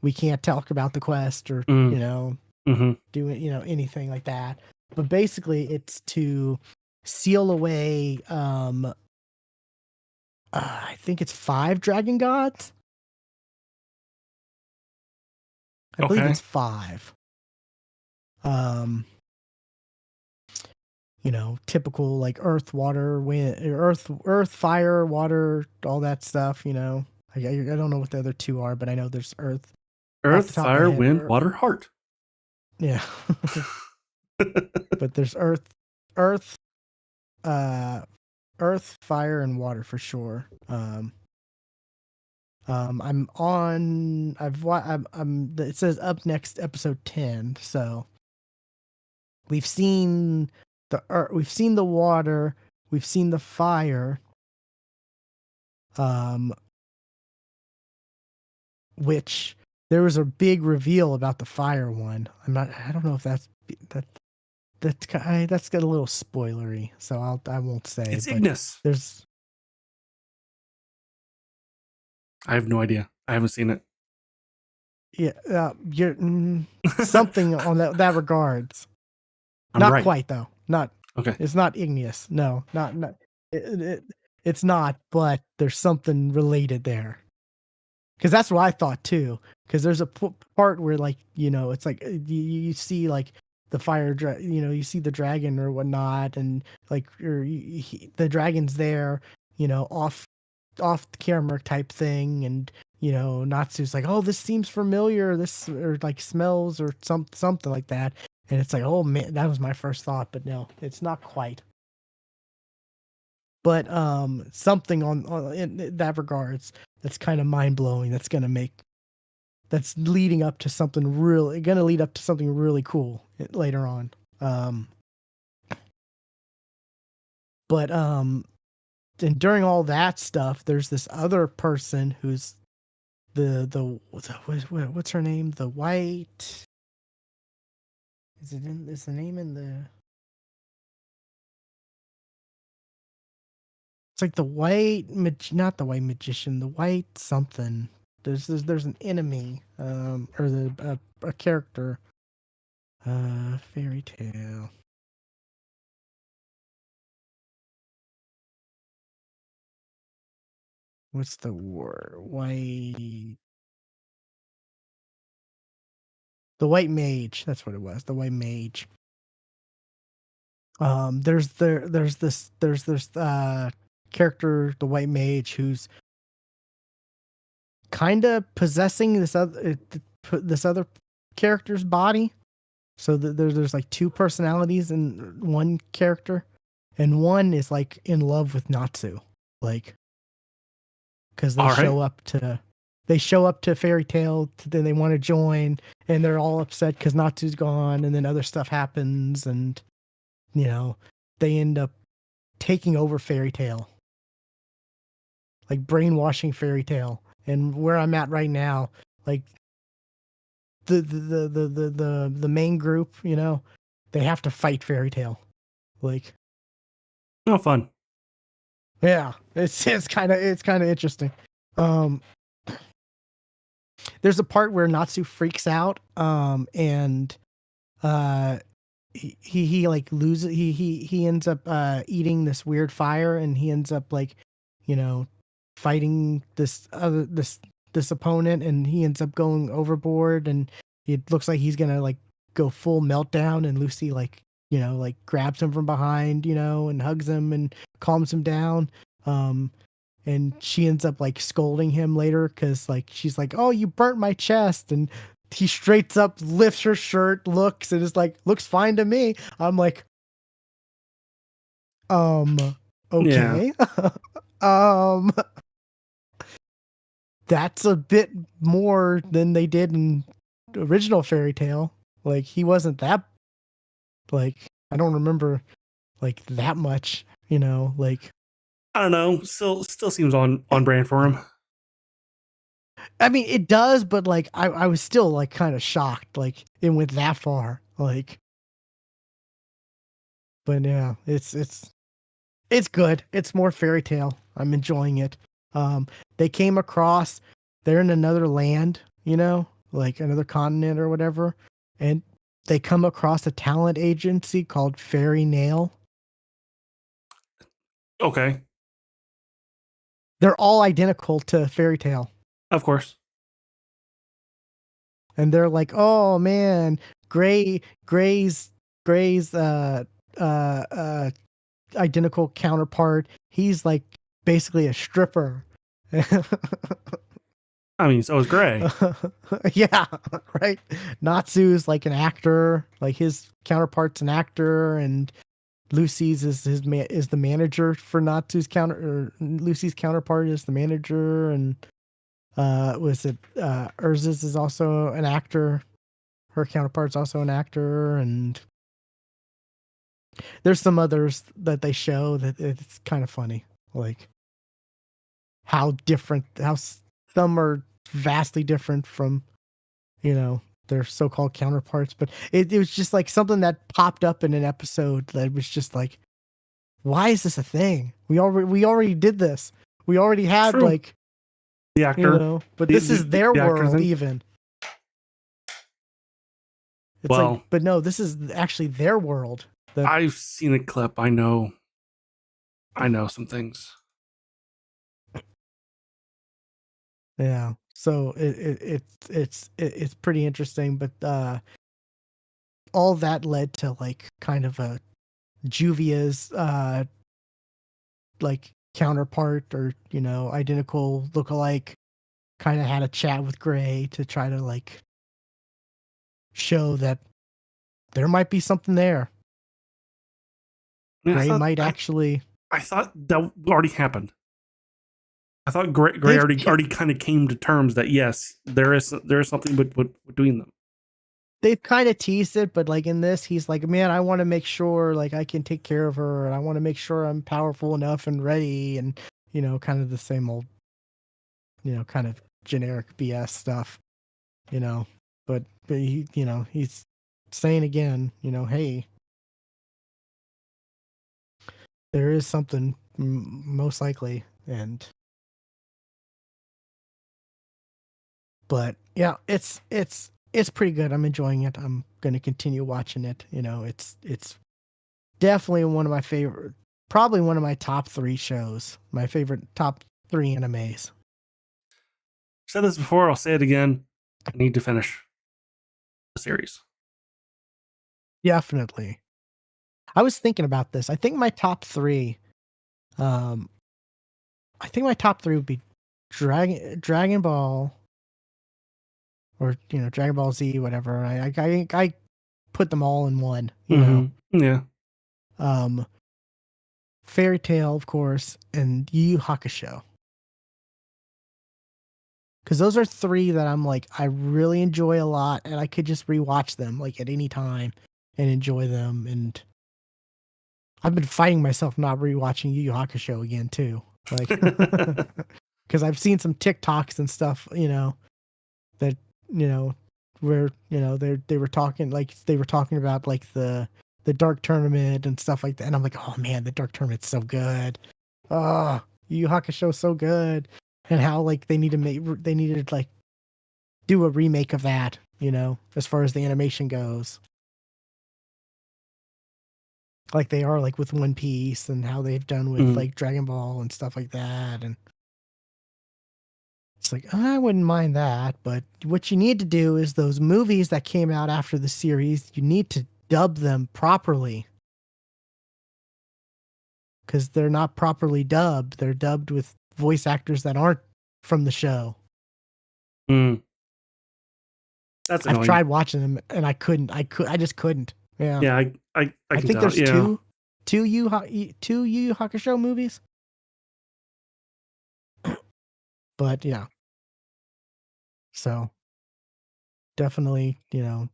we can't talk about the quest, or Mm-hmm. do it, anything like that. But basically it's to seal away I think it's 5 dragon gods. I believe Okay. it's 5. Typical like earth, water, wind, earth, fire, water, all that stuff, I don't know what the other 2 are, but I know there's earth off Earth, the top of my fire, head. wind, water, heart. Yeah. But there's earth, earth, fire, and water for sure. It says up next episode 10. So we've seen the earth, we've seen the water, we've seen the fire, which there was a big reveal about the fire one. I don't know if that's got a little spoilery, so I won't say. It's but Ignis. There's I have no idea. I haven't seen it. Yeah, you're something on that regards. I'm Not right. quite though. Not Okay. It's not igneous. No, not it's not. But there's something related there. Because that's what I thought too. Because there's a part where like it's like you see like the fire, you see the dragon or whatnot, and like the dragon's there, off camera type thing, and Natsu's like, oh, this seems familiar, this or like smells or something like that, and it's like, oh man, that was my first thought, but no, it's not quite. But something on in that regards that's kind of mind blowing. That's leading up to something really gonna lead up to something really cool later on. But and during all that stuff, there's this other person who's what's her name? The white. Is the name in the? It's like the not the white magician, the white something. There's an enemy, or a character, fairy tale. What's the word? The white mage. That's what it was. The white mage. There's this character, the white mage, who's kind of possessing this other character's body. So there's like two personalities in one character, and one is like in love with Natsu, like because they show up to Fairy Tale, then they want to join, and they're all upset because Natsu's gone, and then other stuff happens, and they end up taking over Fairy Tale, like brainwashing Fairy Tale. And where I'm at right now, like the main group, they have to fight Fairy Tale. Like, no fun. Yeah, it's kind of interesting. There's a part where Natsu freaks out, and he like loses. He ends up eating this weird fire, and he ends up like, fighting this opponent, and he ends up going overboard, and it looks like he's gonna like go full meltdown, and Lucy like like grabs him from behind, and hugs him and calms him down. And she ends up like scolding him later because like she's like, oh, you burnt my chest, and he straight up lifts her shirt, looks, and is like, looks fine to me. I'm like, okay. Yeah. That's a bit more than they did in the original Fairy Tale. Like, he wasn't that, like, I don't remember like that much, like, I don't know. Still seems on brand for him. I mean, it does, but like, I was still like kind of shocked, like it went that far, like. But yeah, it's good. It's more Fairy Tale. I'm enjoying it. They came across, they're in another land, like another continent or whatever, and they come across a talent agency called Fairy Nail. Okay. They're all identical to Fairy Tale. Of course. And they're like, oh man, Gray's identical counterpart. He's like basically a stripper. I mean, so is Gray. Yeah, right. Natsu's like an actor, like his counterpart's an actor, and Lucy's is the manager for Natsu's Lucy's counterpart is the manager, and Urza's is also an actor. Her counterpart's also an actor, and there's some others that they show that it's kind of funny, like how some are vastly different from their so-called counterparts. But it was just like something that popped up in an episode that was just like, why is this a thing? We already did this. We already had like the actor, but this is their world even. It's like, but no, this is actually their world. I've seen a clip. I know some things. Yeah. So it's pretty interesting, but all that led to like kind of a Juvia's like counterpart, or identical lookalike, kind of had a chat with Gray to try to like show that there might be something there. I mean, Gray might actually. I thought that already happened. I thought Gray already kind of came to terms that yes, there is something between them. They've kind of teased it, but like in this, he's like, man, I want to make sure like I can take care of her, and I want to make sure I'm powerful enough and ready, and kind of the same old, kind of generic BS stuff, But he, he's saying again, hey, there is something most likely, but yeah, it's pretty good. I'm enjoying it. I'm going to continue watching it. It's definitely one of my favorite, probably one of my top 3 shows, my favorite top 3 animes. I've said this before, I'll say it again. I need to finish the series. Definitely. I was thinking about this. I think my top 3, I think my top 3 would be Dragon Ball, or Dragon Ball Z, whatever. I put them all in one. Yeah. Fairy Tail, of course, and Yu Yu Hakusho. Because those are 3 that I'm like, I really enjoy a lot, and I could just rewatch them like at any time and enjoy them. And I've been fighting myself not rewatching Yu Yu Hakusho again too, like because I've seen some TikToks and stuff, that where they were talking about like the Dark Tournament and stuff like that, and I'm like, oh man, the Dark Tournament's so good. Oh, Yu Yu Hakusho's so good. And how like they needed to like do a remake of that, as far as the animation goes. Like they are like with One Piece, and how they've done with like Dragon Ball and stuff like that. And it's like, I wouldn't mind that, but what you need to do is those movies that came out after the series, you need to dub them properly. Because they're not properly dubbed. They're dubbed with voice actors that aren't from the show. That's annoying. I've tried watching them and I just couldn't. Yeah. Yeah, I think there's two Yu Yu Hakusho movies. But yeah. So definitely,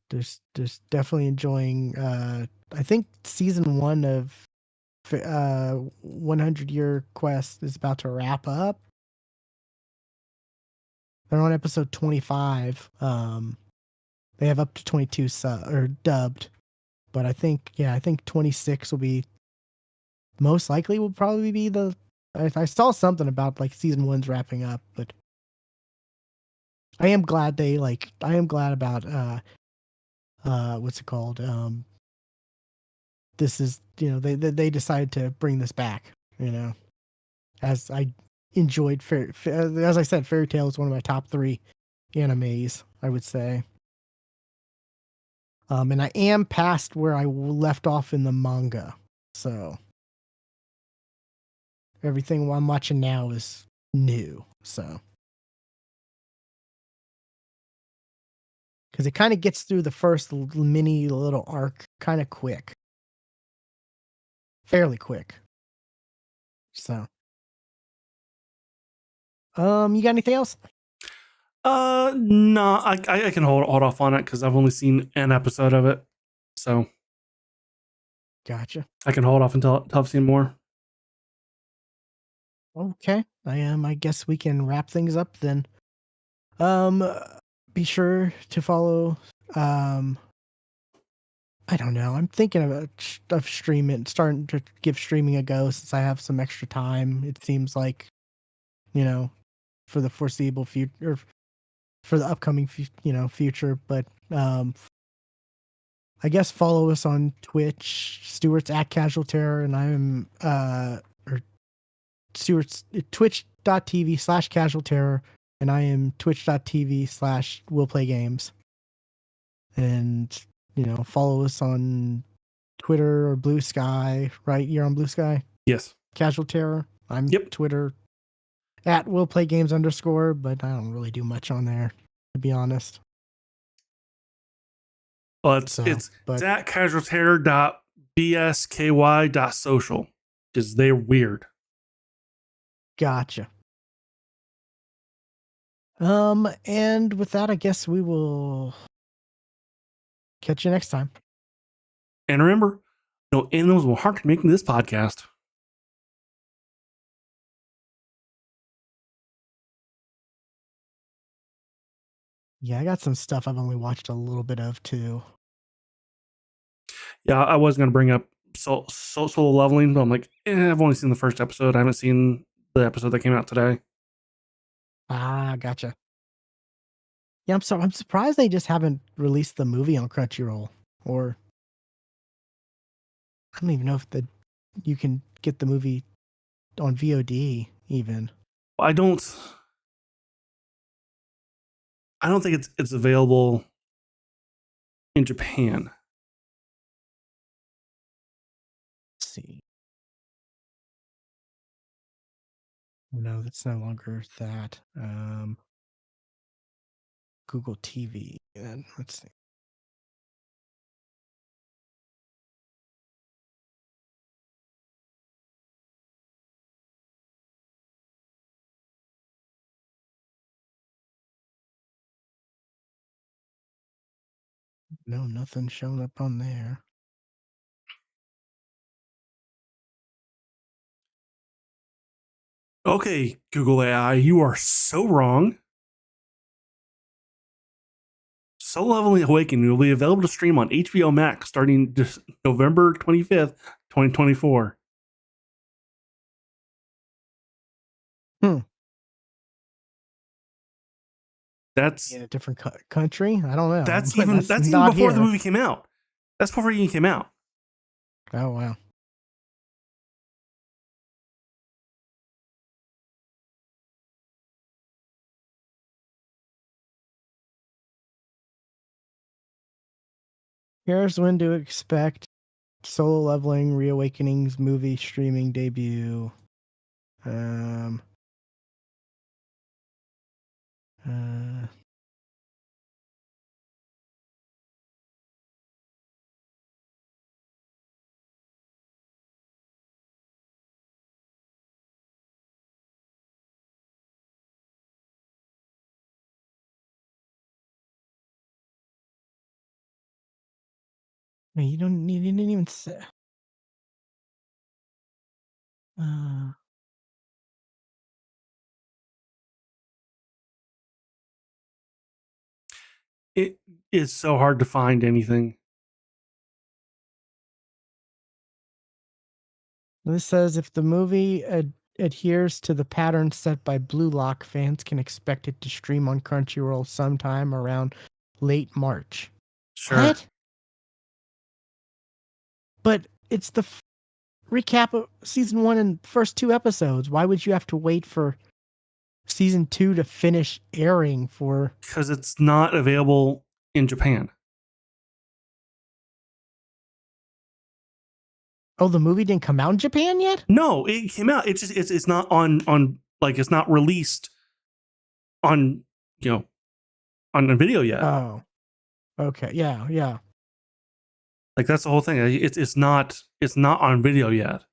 there's definitely enjoying I think season 1 of 100 Year Quest is about to wrap up. They're on episode 25. They have up to 22 or dubbed, but I think 26 will be most likely will probably be the. I saw something about like season 1's wrapping up, but I am glad about what's it called? This is they decided to bring this back. As I enjoyed as I said, Fairy Tail is one of my top 3 animes, I would say. And I am past where I left off in the manga, so everything I'm watching now is new. So, because it kind of gets through the first mini little arc kind of quick, fairly quick. So, you got anything else? No, I can hold off on it because I've only seen an episode of it, so gotcha. I can hold off until I've seen more. Okay, I guess we can wrap things up then. Be sure to follow. I don't know. I'm thinking of starting to give streaming a go since I have some extra time. It seems like, for the foreseeable future, for the upcoming future. But I guess follow us on Twitch. Stuart's at Casual Terror, and I'm or Stuart's twitch.tv/Casual Terror, and I am twitch.tv/Will Play Games. And follow us on Twitter or Blue Sky. Right, you're on Blue Sky. Yes. Casual Terror. I'm Twitter at Will Play Games _, but I don't really do much on there, to be honest. Well, it's at casualterror.bsky.social because they're weird. Gotcha. And with that, I guess we will catch you next time. And remember, no animals will harm to making this podcast. Yeah, I got some stuff I've only watched a little bit of too. Yeah, I was going to bring up Solo Leveling, but I'm like, I've only seen the first episode. I haven't seen the episode that came out today. Ah, gotcha. Yeah, I'm surprised they just haven't released the movie on Crunchyroll, or I don't even know if you can get the movie on VOD even. I don't think it's available in Japan. Let's see. No, that's no longer that. Google TV. And let's see. No, nothing showing up on there. Okay, Google AI, you are so wrong. Solo Leveling Awakening will be available to stream on HBO Max starting November 25th, 2024. That's in a different country. I don't know. That's even before the movie came out. That's before it even came out. Oh wow. Here's when to expect Solo Leveling Reawakening's movie streaming debut. You didn't even say. It is so hard to find anything. This says if the movie adheres to the pattern set by Blue Lock, fans can expect it to stream on Crunchyroll sometime around late March. Sure. What? But it's the recap of season 1 and first 2 episodes. Why would you have to wait for season 2 to finish airing for? Because it's not available in Japan. Oh, the movie didn't come out in Japan yet? No, it came out. It's just it's not on like it's not released on on a video yet. Oh. Okay. Yeah. Like that's the whole thing. It's not on video yet.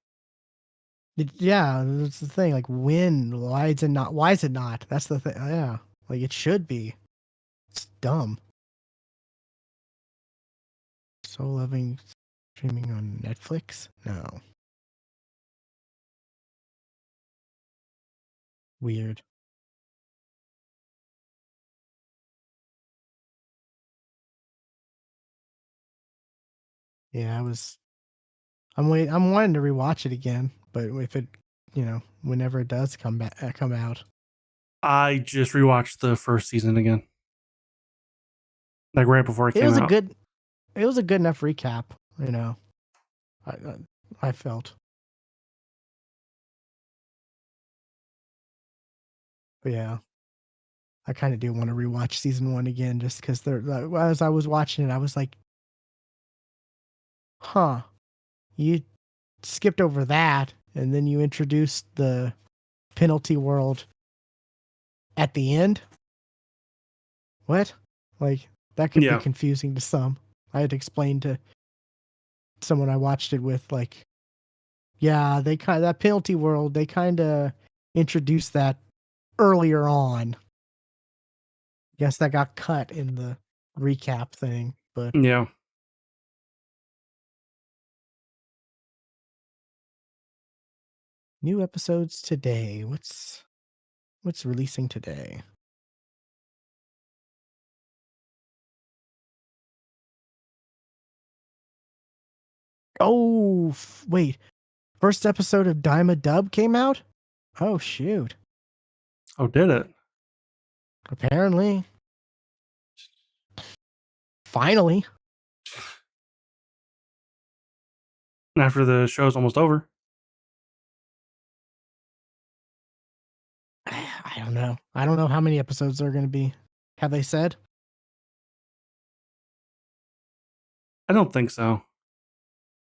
Yeah, that's the thing. Like when? Why is it not? Why is it not? That's the thing. Yeah. Like it should be. It's dumb. Soul Loving streaming on Netflix? No. Weird. Yeah, I'm wanting to rewatch it again, but if it, whenever it does come out. I just rewatched the first season again. Like right before it came out. it was a good enough recap, you know. I felt. But yeah, I kind of do want to rewatch season 1 again, just because as I was watching it, I was like, "Huh, you skipped over that, and then you introduced the penalty world at the end. What? Like that could be Yeah. confusing to some." I had to explain to someone I watched it with, like, yeah, they kind of that penalty world. They kind of introduced that earlier on. Guess that got cut in the recap thing, but Yeah. new episodes today. What's releasing today? Oh, wait. First episode of Daima Dub came out? Oh, shoot. Oh, did it? Apparently. Finally. After the show's almost over. I don't know. I don't know how many episodes there are going to be. Have they said? I don't think so.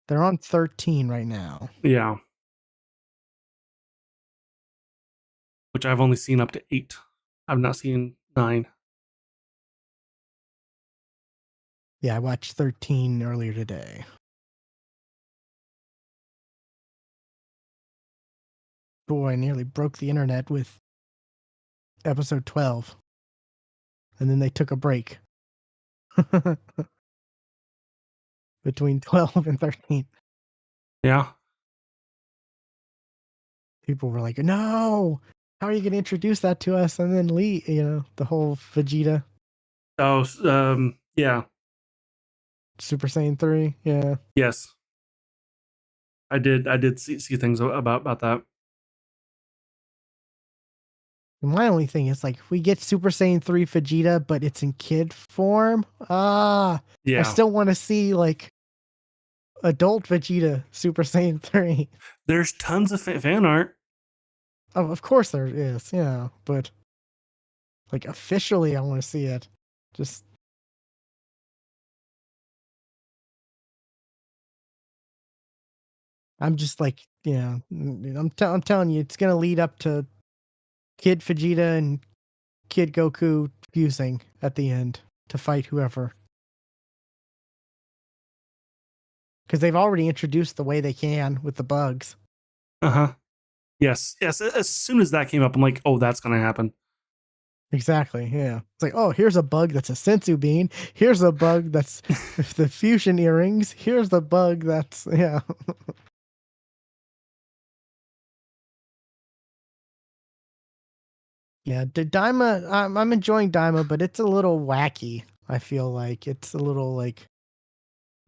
They're on 13 right now. Yeah. Which I've only seen up to 8. I've not seen 9. Yeah, I watched 13 earlier today. Boy, I nearly broke the internet with episode 12. And then they took a break. Between 12 and 13. Yeah. People were like, no, how are you going to introduce that to us? And then Lee, the whole Vegeta. Oh, yeah. Super Saiyan 3. Yeah. Yes. I did see things about that. My only thing is, like, we get Super Saiyan 3 Vegeta, but it's in kid form. I Yeah. still want to see, like, adult Vegeta Super Saiyan 3. There's tons of fan art. Oh, of course there is, yeah. But, like, officially, I want to see it. Just. I'm just like, I'm telling you, it's going to lead up to Kid Vegeta and Kid Goku fusing at the end to fight whoever. Because they've already introduced the way they can with the bugs. Uh-huh. Yes. As soon as that came up, I'm like, oh, that's going to happen. Exactly, yeah. It's like, oh, here's a bug that's a sensu bean. Here's a bug that's the fusion earrings. Here's the bug that's, yeah. Yeah, Daima, I'm enjoying Daima, but it's a little wacky. I feel like it's a little like,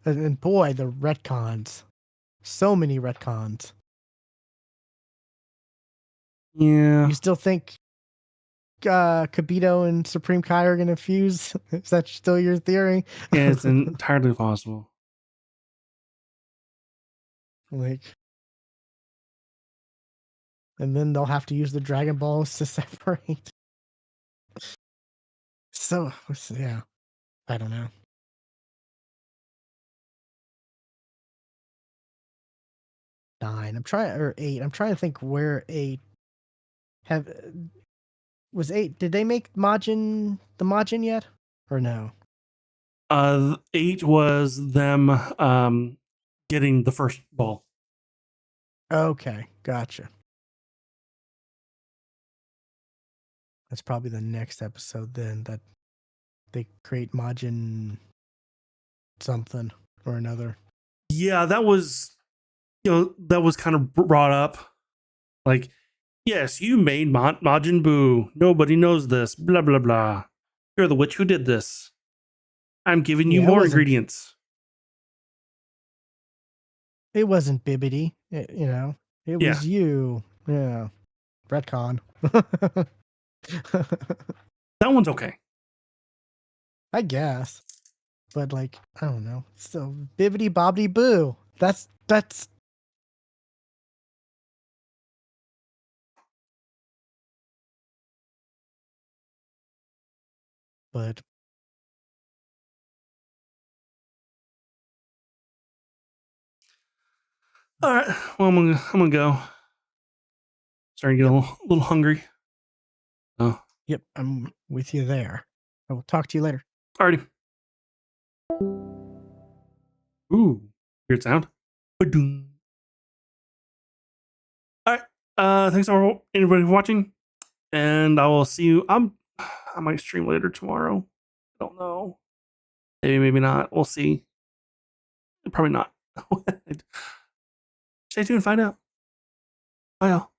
and boy, the retcons. So many retcons. Yeah. You still think Kibito and Supreme Kai are going to fuse? Is that still your theory? Yeah, it's entirely possible. Like, and then they'll have to use the Dragon Balls to separate. So, yeah, I don't know. 9. I'm trying, or 8. I'm trying to think where 8 was 8. Did they make the Majin yet, or no? 8 was them getting the first ball. Okay, gotcha. That's probably the next episode then, that they create Majin something or another. Yeah, that was kind of brought up. Like, yes, you made Majin Buu. Nobody knows this. Blah blah blah. You're the witch who did this. I'm giving you more ingredients. It wasn't Bibbidi. It was you. Yeah. Retcon. That one's okay. I guess. but like, I don't know. So bibbity bobbity boo. That's but All right. Well, I'm gonna go. Starting to get a little hungry. Oh, yep, I'm with you there. I will talk to you later. alrighty. Ooh, weird sound. Ba-doom. All right. Thanks everybody for watching, and I will see you. I might stream later tomorrow. I don't know. Maybe, maybe not. We'll see. Probably not. Stay tuned. Find out. Bye, y'all.